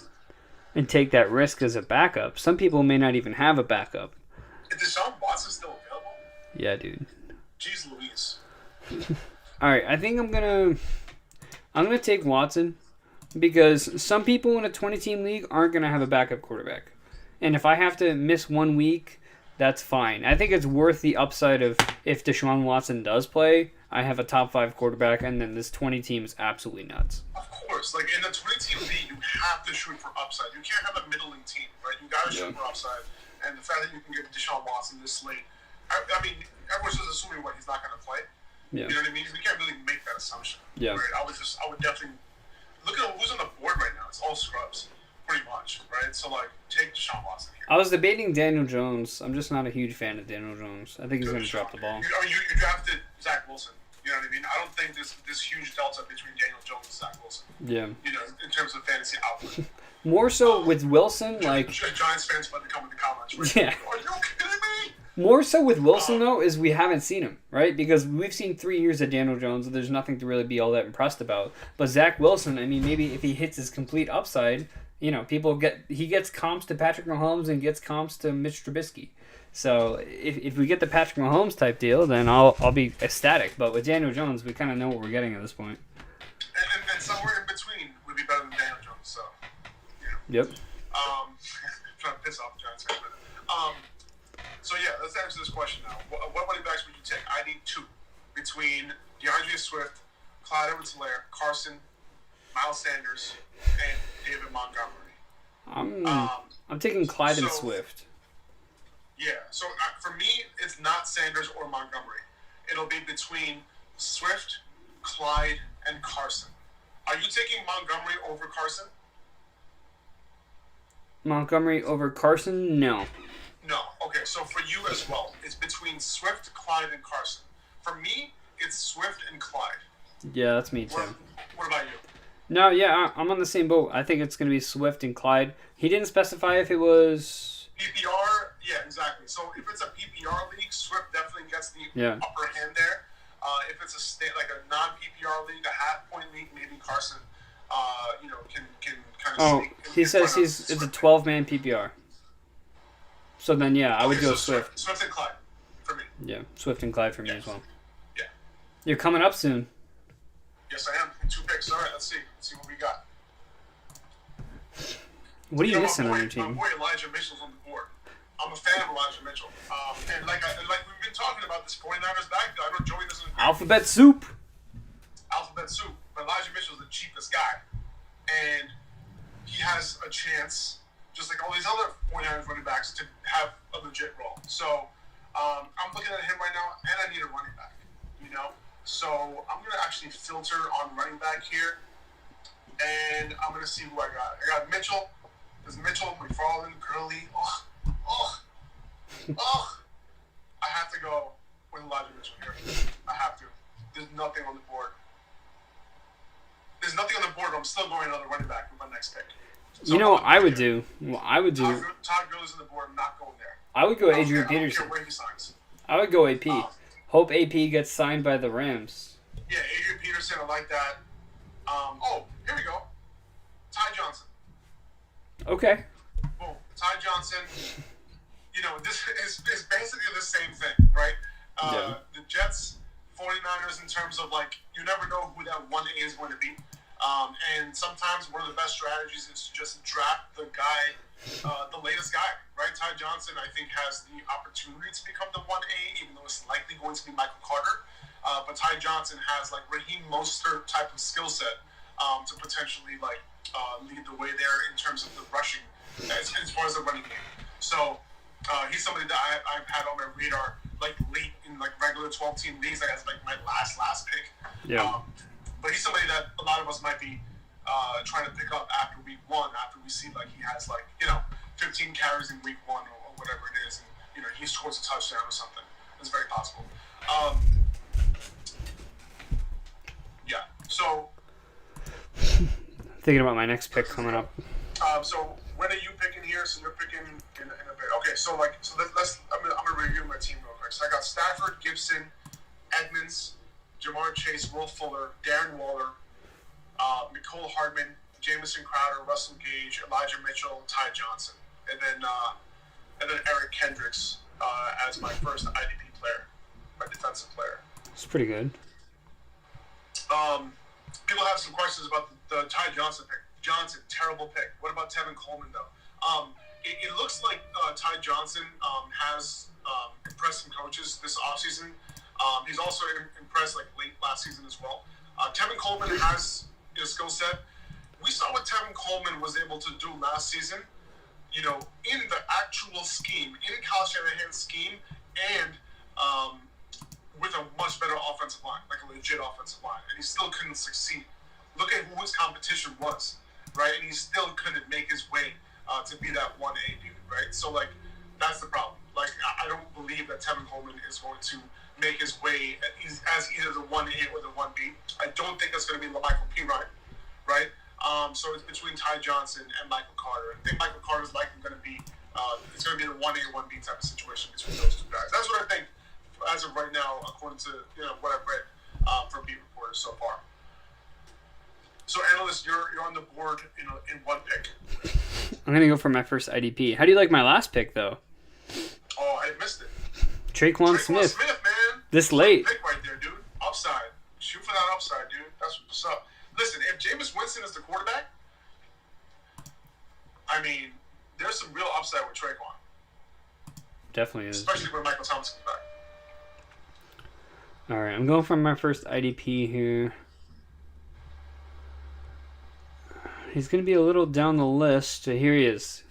A: and take that risk as a backup. Some people may not even have a backup.
B: Is Deshaun Watson still available?
A: Yeah, dude.
B: Jeez Louise.
A: All right, I think I'm gonna take Watson because some people in a 20-team league aren't gonna have a backup quarterback, and if I have to miss 1 week, that's fine. I think it's worth the upside of if Deshaun Watson does play, I have a top 5 quarterback, and then this 20 team is absolutely nuts.
B: Of course, like in the 20-team league, you have to shoot for upside. You can't have a middling team, right? You got to shoot for upside, and the fact that you can get Deshaun Watson this late, I mean, everyone's just assuming what he's not going to play.
A: Yeah.
B: You know what I mean? We can't really make that assumption.
A: Yeah.
B: Right? I would definitely look at who's on the board right now. It's all scrubs, pretty much, right? So like, take Deshaun Watson here.
A: I was debating Daniel Jones. I'm just not a huge fan of Daniel Jones. I think he's going to drop the ball.
B: You drafted Zach Wilson. You know what I mean? I don't think there's this huge delta between Daniel Jones and Zach Wilson.
A: Yeah.
B: You know, in terms of fantasy output.
A: More so with Wilson, like...
B: Giants fans might come in the comments. Right?
A: Yeah.
B: Are you kidding me?
A: More so with Wilson, though, is we haven't seen him, right? Because we've seen 3 years of Daniel Jones, and there's nothing to really be all that impressed about. But Zach Wilson, I mean, maybe if he hits his complete upside, you know, he gets comps to Patrick Mahomes and gets comps to Mitch Trubisky. So if we get the Patrick Mahomes type deal, then I'll be ecstatic. But with Daniel Jones, we kind of know what we're getting at this point.
B: And somewhere in between would be better than Daniel Jones. So,
A: Yep.
B: Trying to piss off the Giants fans. So yeah, let's answer this question now. What running backs would you take? I need 2 between DeAndre Swift, Clyde Edwards-Helaire, Carson, Miles Sanders, and David Montgomery.
A: I'm taking Clyde and Swift.
B: Yeah, so for me, it's not Sanders or Montgomery. It'll be between Swift, Clyde, and Carson. Are you taking Montgomery over Carson?
A: Montgomery over Carson? No.
B: No. Okay, so for you as well, it's between Swift, Clyde, and Carson. For me, it's Swift and Clyde.
A: Yeah, that's me too.
B: What about you?
A: No, yeah, I'm on the same boat. I think it's going to be Swift and Clyde. He didn't specify if it was...
B: PPR, yeah, exactly. So if it's a PPR league, Swift definitely gets the upper hand there. If it's a non-PPR league, a half-point league, maybe Carson, can kind of.
A: Oh, he says it's a 12-man PPR. So then, yeah, I would go Swift.
B: Swift and Clyde for me.
A: Yeah, Swift and Clyde for me as well.
B: Yeah.
A: You're coming up soon.
B: Yes, I am. In 2 picks. All right, let's see. Let's see what we got.
A: What are you missing on your team?
B: My boy Elijah Mitchell's on the board. I'm a fan of Elijah Mitchell. And like we've been talking about this 49ers back. I know Joey doesn't agree.
A: Alphabet soup.
B: Alphabet soup. But Elijah Mitchell's the cheapest guy. And he has a chance, just like all these other 49ers running backs, to have a legit role. So I'm looking at him right now, and I need a running back. You know? So I'm going to actually filter on running back here. And I'm going to see who I got. I got Mitchell. There's Mitchell, McFarland, Gurley. I have to go with Elijah Mitchell here. I have to. There's nothing on the board. There's nothing on the board, but I'm still going another running back with my next pick. So
A: you know what I would do? Well, I would do...
B: Todd Gurley's on the board. I'm not going there.
A: I would go Adrian Peterson.
B: I don't care where he signs.
A: I would go AP. Hope AP gets signed by the Rams.
B: Yeah, Adrian Peterson. I like that. Here we go. Ty Johnson.
A: Okay.
B: Boom. Ty Johnson. You know, this is basically the same thing, right? The Jets, 49ers, in terms of, like, you never know who that 1A is going to be. And sometimes one of the best strategies is to just draft the guy, the latest guy, right? Ty Johnson, I think, has the opportunity to become the 1A, even though it's likely going to be Michael Carter. But Ty Johnson has, like, Raheem Mostert type of skill set to potentially, like, lead the way there in terms of the rushing as far as the running game. So he's somebody that I've had on my radar, like, late in, like, regular 12-team leagues. Like, that's, like, my last pick.
A: Yeah.
B: But he's somebody that a lot of us might be trying to pick up after week 1, after we see, like, he has, like, 15 carries in week 1 or whatever it is, and, he scores a touchdown or something. It's very possible. Yeah. So...
A: Thinking about my next pick coming up.
B: So when are you picking here? So you're picking in a bit. Okay, so let's. I'm gonna review my team real quick. So I got Stafford, Gibson, Edmonds, Jamar Chase, Will Fuller, Darren Waller, Mecole Hardman, Jamison Crowder, Russell Gage, Elijah Mitchell, Ty Johnson, and then Eric Kendricks as my first IDP player, my defensive player.
A: It's pretty good.
B: People have some questions about the Ty Johnson pick. Johnson, terrible pick. What about Tevin Coleman, though? It looks like Ty Johnson has impressed some coaches this offseason. He's also impressed, like, late last season as well. Tevin Coleman has a skill set. We saw what Tevin Coleman was able to do last season, in the actual scheme, in Kyle Shanahan's scheme, and with a much better offensive line, like a legit offensive line, and he still couldn't succeed. Look at who his competition was, right? And he still couldn't make his way to be that 1A dude, right? So, like, that's the problem. Like, I don't believe that Tevin Coleman is going to make his way as either the 1A or the 1B. I don't think that's going to be Michael Pirine, right? So it's between Ty Johnson and Michael Carter. I think Michael Carter is likely going to be it's going to be the 1A or 1B type of situation between those two guys. That's what I think as of right now, according to what I've read from beat reporters so far. So, analyst, you're on the board in one pick.
A: I'm going to go for my first IDP. How do you like my last pick, though?
B: Oh, I missed it.
A: Traquan Smith.
B: Man.
A: This late.
B: Pick right there, dude. Upside. Shoot for that upside, dude. That's what's up. Listen, if Jameis Winston is the quarterback, I mean, there's some real upside with Traquan.
A: Definitely is.
B: Especially when Michael Thomas comes back.
A: All right, I'm going for my first IDP here. He's going to be a little down the list. Here he is.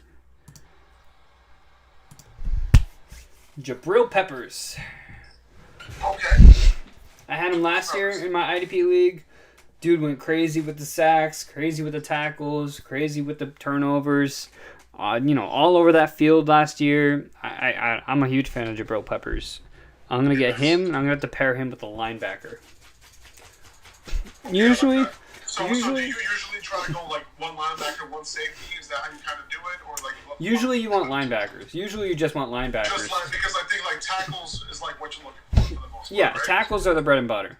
A: Gibril Peppers.
B: Okay.
A: I had him last year in my IDP league. Dude went crazy with the sacks, crazy with the tackles, crazy with the turnovers. All over that field last year. I'm a huge fan of Gibril Peppers. I'm going to get him, and I'm going to have to pair him with a linebacker. Usually...
B: So do you usually try to go like one linebacker, one safety? Is that how you kind of do it, or like?
A: Usually you want linebackers. Usually you just want linebackers.
B: Just because I think like tackles is like what you're looking for the most part.
A: Yeah,
B: right?
A: Tackles are the bread and butter.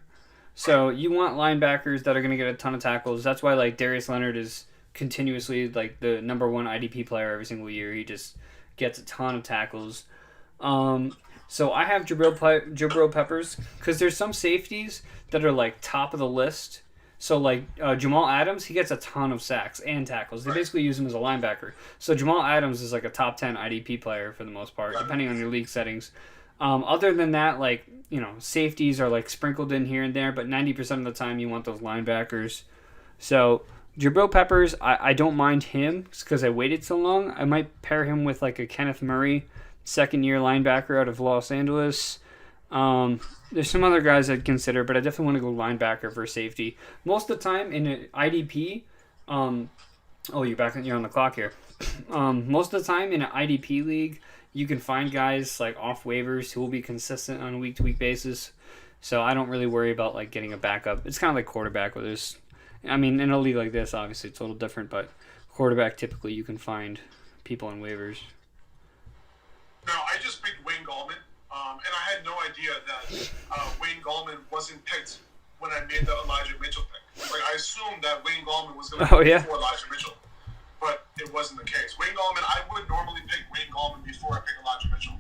A: So you want linebackers that are going to get a ton of tackles. That's why like Darius Leonard is continuously like the number one IDP player every single year. He just gets a ton of tackles. So I have Gibril Peppers because there's some safeties that are like top of the list. So, like, Jamal Adams, he gets a ton of sacks and tackles. They basically use him as a linebacker. So, Jamal Adams is, like, a top 10 IDP player for the most part, depending on your league settings. Other than that, like, safeties are, like, sprinkled in here and there, but 90% of the time you want those linebackers. So, Gibril Peppers, I don't mind him because I waited so long. I might pair him with, like, a Kenneth Murray, second-year linebacker out of Los Angeles. There's some other guys I'd consider, but I definitely want to go linebacker for safety. Most of the time in an IDP, you're on the clock here. Most of the time in an IDP league, you can find guys like off waivers who will be consistent on a week-to-week basis. So I don't really worry about like getting a backup. It's kind of like quarterback, where there's, in a league like this, obviously it's a little different, but quarterback typically you can find people on waivers.
B: No, I just picked Wayne Gallman. And I had no idea that Wayne Gallman wasn't picked when I made the Elijah Mitchell pick. Like, I assumed that Wayne Gallman was going to be before Elijah Mitchell, but it wasn't the case. Wayne Gallman, I would normally pick Wayne Gallman before I pick Elijah Mitchell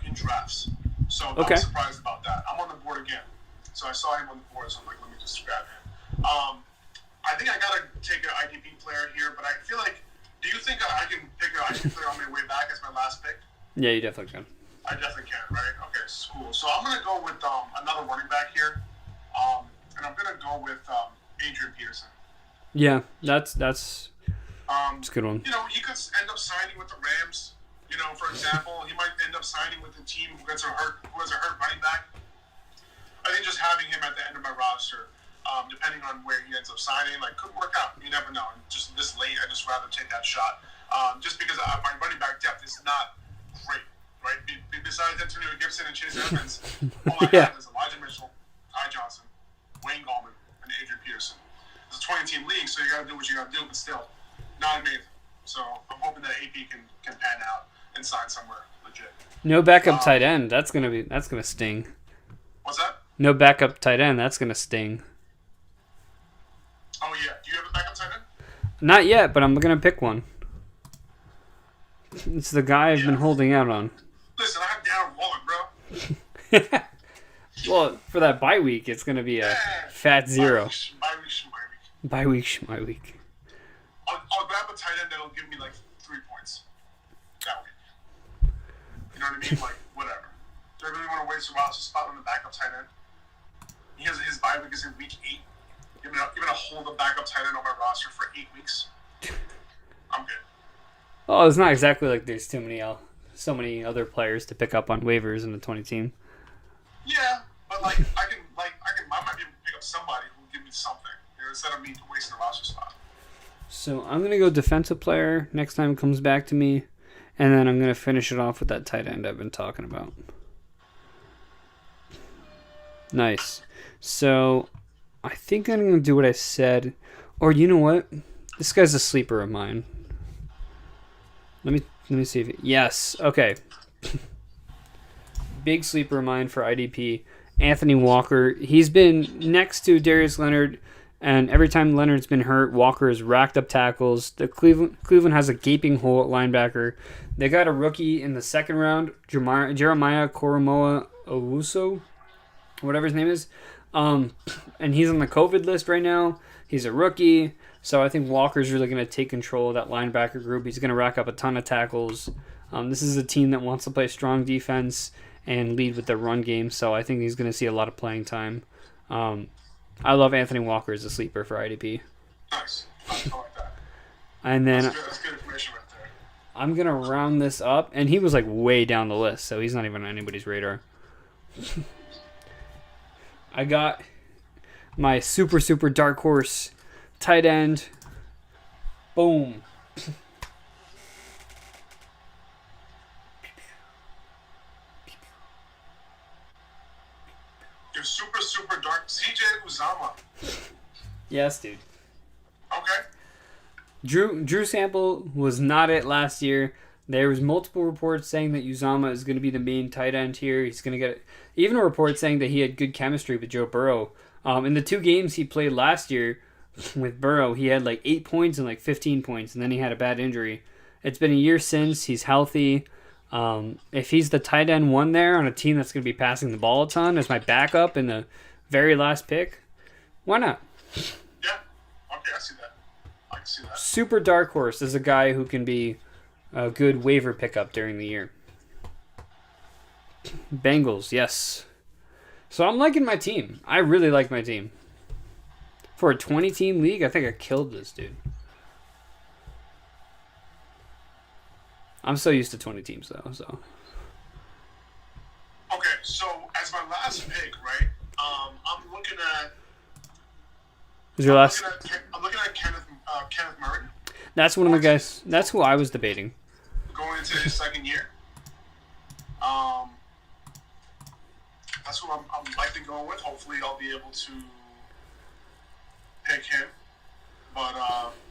B: in drafts. So I was surprised about that. I'm on the board again. So I saw him on the board, so I'm like, let me just grab him. I think I got to take an IDP player here, but I feel like, do you think I can pick an IDP player on my way back as my last pick?
A: Yeah, you definitely can.
B: I definitely can, right? Okay, cool. So I'm going to go with another running back here, and I'm going to go with Adrian Peterson.
A: Yeah, that's a good one.
B: He could end up signing with the Rams. For example, he might end up signing with a team who has a hurt running back. I think just having him at the end of my roster, depending on where he ends up signing, like could work out. You never know. And just this late, I just rather take that shot. Just because my running back depth is not great. Right? Besides Antonio Gibson and Chase Edmonds, all I have is Elijah Mitchell, Ty Johnson, Wayne Gallman, and Adrian Peterson. It's a 20-team league, so you got to do what you got to do, but still, not amazing. So I'm hoping that AP can pan out and sign somewhere legit.
A: No backup tight end. That's gonna sting.
B: What's that?
A: No backup tight end. That's gonna sting.
B: Oh yeah. Do you have a backup tight end?
A: Not yet, but I'm gonna pick one. It's the guy I've been holding out on.
B: Listen, I have Darren Waller, bro.
A: Well, for that bye week, it's going to be a fat zero. Bye week.
B: I'll grab a tight end that'll give me like 3 points that week. You know what I mean? Like, whatever. Do I really want to waste a roster spot on the backup tight end? His bye week is in week 8. You're going to hold a backup tight end on my roster for 8 weeks? I'm good.
A: Oh, it's not exactly like there's so many other players to pick up on waivers in the 20 team.
B: Yeah, but I might be able to pick up somebody who will give me something instead of me wasting a roster spot.
A: So I'm gonna go defensive player next time it comes back to me, and then I'm gonna finish it off with that tight end I've been talking about. Nice. So, I think I'm going to do what I said. Or you know what? This guy's a sleeper of mine. Let me see if yes. Okay. Big sleeper of mine for IDP. Anthony Walker. He's been next to Darius Leonard, and every time Leonard's been hurt, Walker has racked up tackles. The Cleveland has a gaping hole at linebacker. They got a rookie in the second round, Jeremiah Koromoa Owusu, whatever his name is. And he's on the COVID list right now. He's a rookie. So I think Walker's really going to take control of that linebacker group. He's going to rack up a ton of tackles. This is a team that wants to play strong defense and lead with their run game. So I think he's going to see a lot of playing time. I love Anthony Walker as a sleeper for IDP.
B: Nice. I like that.
A: And then
B: That's good information right there.
A: I'm going to round this up. And he was like way down the list, so he's not even on anybody's radar. I got my super dark horse tight end. Boom.
B: You're super dark. CJ Uzama.
A: Yes, dude.
B: Okay.
A: Drew Sample was not it last year. There was multiple reports saying that Uzama is going to be the main tight end here. He's going to get even a report saying that he had good chemistry with Joe Burrow. In the 2 games he played last year with Burrow, he had like 8 points and like 15 points, and then he had a bad injury. It's been a year since. He's healthy. If he's the tight end 1 there on a team that's going to be passing the ball a ton as my backup in the very last pick, why not?
B: Yeah. Okay, I see that. I can see that.
A: Super dark horse is a guy who can be a good waiver pickup during the year. Bengals, yes. So I'm liking my team. I really like my team. For a 20-team league, I think I killed this dude. I'm so used to 20 teams, though. So.
B: Okay, so as my last pick, right? I'm looking at.
A: Is your last?
B: I'm looking at Kenneth Murray.
A: That's one of the guys. That's who I was debating.
B: Going into his second year. That's who I'm likely going with. Hopefully, I'll be able to pick him. But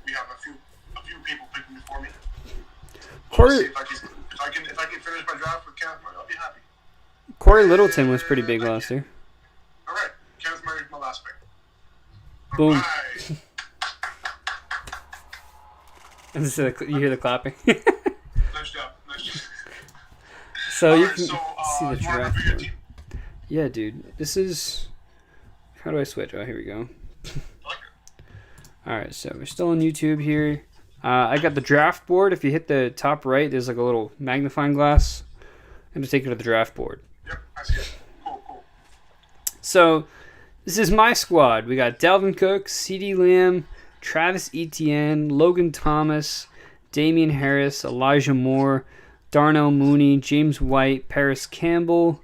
B: we have a few people picking before me.
A: Corey,
B: if I can finish my draft with Kenneth Murray, I'll be happy.
A: Corey Littleton was pretty big last year.
B: All right, Kenneth Murray is my last pick.
A: Boom.
B: Right.
A: And so you hear the clapping.
B: Nice job.
A: So
B: all
A: you
B: right,
A: can
B: so,
A: see the
B: you wanna
A: draft
B: review your
A: board.
B: team?
A: Yeah, dude. This is. How do I switch? Oh, here we go.
B: I like it.
A: All right, so we're still on YouTube here. I got the draft board. If you hit the top right, there's like a little magnifying glass. And to take you to the draft board.
B: Yep, I see it. Cool.
A: So, this is my squad. We got Dalvin Cook, CeeDee Lamb, Travis Etienne, Logan Thomas, Damien Harris, Elijah Moore, Darnell Mooney, James White, Paris Campbell,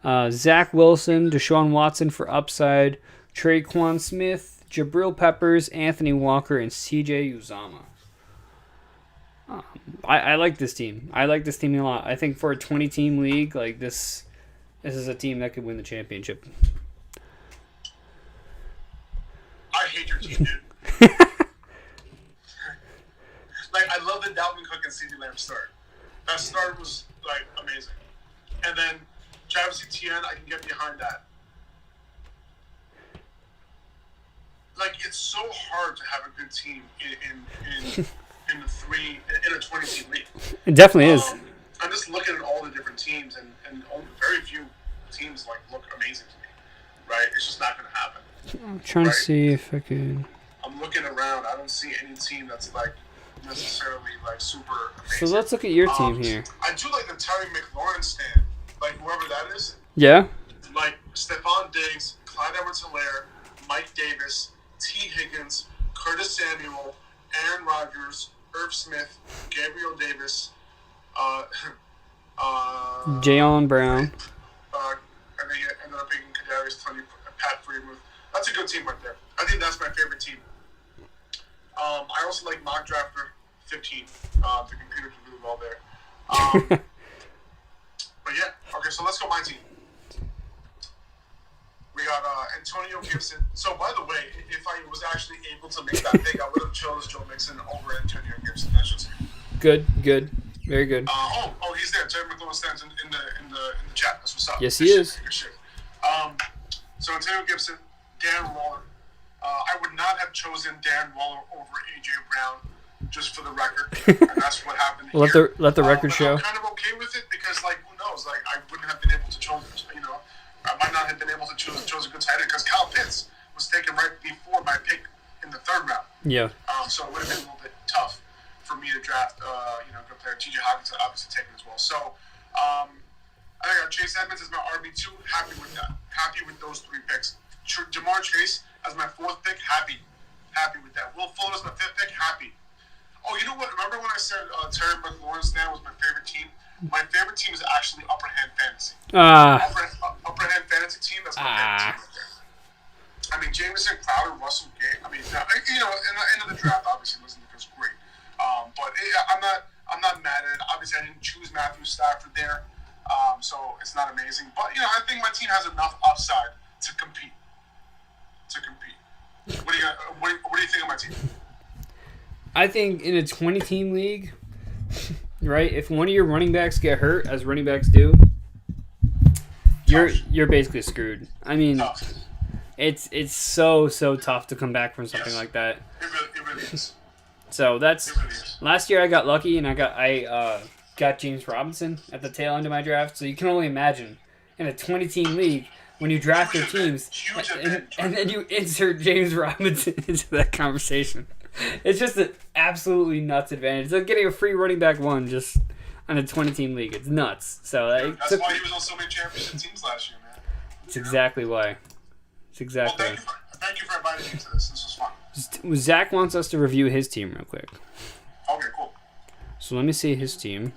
A: Zach Wilson, Deshaun Watson for upside, Traquan Smith, Gibril Peppers, Anthony Walker, and CJ Uzama. I like this team. I like this team a lot. I think for a 20-team league, like this is a team that could win the championship.
B: I hate your team, dude. Like, I love the Dalvin Cook and CeeDee Lamb start. That start was, like, amazing. And then Travis Etienne, I can get behind that. Like, it's so hard to have a good team in a 20-team league.
A: It definitely is.
B: I'm just looking at all the different teams, and very few teams like look amazing to me. Right? It's just not going to happen.
A: I'm trying to see if I can.
B: I'm looking around. I don't see any team that's like necessarily like super amazing.
A: So let's look at your team here.
B: I do like the Terry McLaurin stand, like whoever that is.
A: Yeah.
B: Like Stephon Diggs, Clyde Edwards-Helaire, Mike Davis, T. Higgins, Curtis Samuel, Aaron Rodgers, Irv Smith, Gabriel Davis,
A: Jaylen Brown.
B: And then he ended up picking Kadarius Toney, Pat Freeman. That's a good team right there. I think that's my favorite team. I also like Mock Drafter 15. The computer can do well there. But yeah, okay, so let's go my team. We We got Antonio Gibson. So, by the way, if I was actually able to make that pick, I would have chose Joe Mixon over Antonio Gibson. That's just
A: good, very good.
B: He's there. Terry McLaurin stands in the chat. That's what's up.
A: Yes, he is.
B: Good shit. So Antonio Gibson, Darren Waller. I would not have chosen Darren Waller over AJ Brown, just for the record, and that's what happened.
A: Let the record show.
B: I'm kind of okay with it because, like, who knows? Like, I wouldn't have been able to choose. I might not have been able to choose a good tight end because Kyle Pitts was taken right before my pick in the third round.
A: Yeah.
B: So it would have been a little bit tough for me to draft, good player. TJ Hawkins obviously taken as well. So, I got Chase Edmonds as my RB2. Happy with that. Happy with those 3 picks. Jamar Chase as my 4th pick. Happy with that. Will Fuller as my 5th pick. Happy. Oh, you know what? Remember when I said Terry McLaurin stand was my favorite team? My favorite team is actually Upper Hand Fantasy. Upper Hand Fantasy team, that's my favorite team right there. I mean, Jameson, Crowder, Russell Gay. I mean, in the end of the draft, obviously, wasn't because great. But I'm not mad at it. Obviously, I didn't choose Matthew Stafford there, so it's not amazing. But I think my team has enough upside to compete. What do you think of my team?
A: I think in a 20-team league, right? If one of your running backs get hurt, as running backs do, you're basically screwed. I mean,
B: Tough.
A: it's so tough to come back from something like that.
B: It really is.
A: So that's
B: It really is.
A: last year I got lucky and I got James Robinson at the tail end of my draft. So you can only imagine in a 20-team league when you draft your teams and then you insert James Robinson into that conversation. It's just an absolutely nuts advantage. It's like getting a free running back one just on a 20-team league. It's nuts. So
B: that's why he was on so many championship teams last year, man.
A: It's exactly why.
B: Well, thank you for inviting me to this. This was fun.
A: Zach wants us to review his team real quick.
B: Okay, cool.
A: So let me see his team.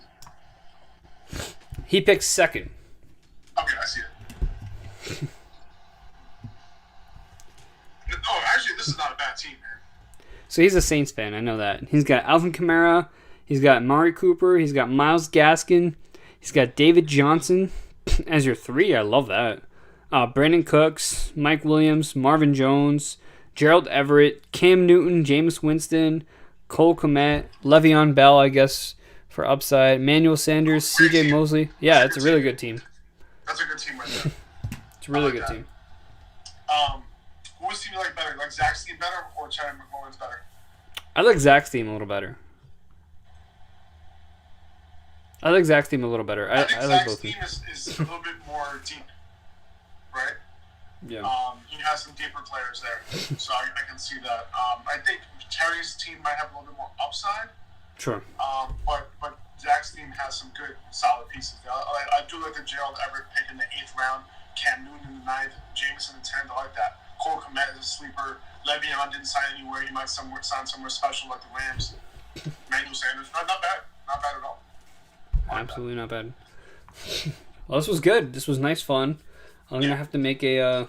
A: He picked 2nd.
B: Okay, I see it. Oh, actually, this is not a bad team, man.
A: So he's a Saints fan, I know that. He's got Alvin Kamara, he's got Amari Cooper, he's got Myles Gaskin, he's got David Johnson as your 3. I love that. Brandon Cooks, Mike Williams, Marvin Jones, Gerald Everett, Cam Newton, Jameis Winston, Cole Kmet, Le'Veon Bell, I guess, for upside, Emmanuel Sanders, CJ Mosley. Yeah, it's a really good team.
B: That's a good team right there.
A: It's a really good team.
B: Whose team you like better? You like Zach's team better or Terry McLaurin's better?
A: I like Zach's team a little better. I like Zach's team a little better. I
B: think
A: like
B: Zach's
A: both
B: team is a little bit more deep, right?
A: Yeah.
B: He has some deeper players there, so I can see that. I think Terry's team might have a little bit more upside.
A: Sure.
B: But Zach's team has some good, solid pieces. I do like the Gerald Everett pick in the 8th round, Cam Newton in the 9th, Jameis in the 10th. I like that. Cole Kmet is a sleeper. Le'Veon didn't sign anywhere. He might sign somewhere special like the Rams. Emmanuel Sanders. Not bad. Not bad at all.
A: Absolutely not bad. Well, this was good. This was nice fun. I'm gonna have to make a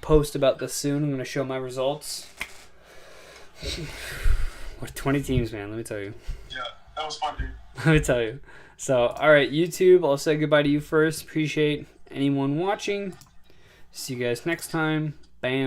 A: post about this soon. I'm gonna show my results. What 20 teams, man? Let me tell you.
B: Yeah, that was fun, dude.
A: Let me tell you. So, all right, YouTube. I'll say goodbye to you first. Appreciate anyone watching. See you guys next time. Bam.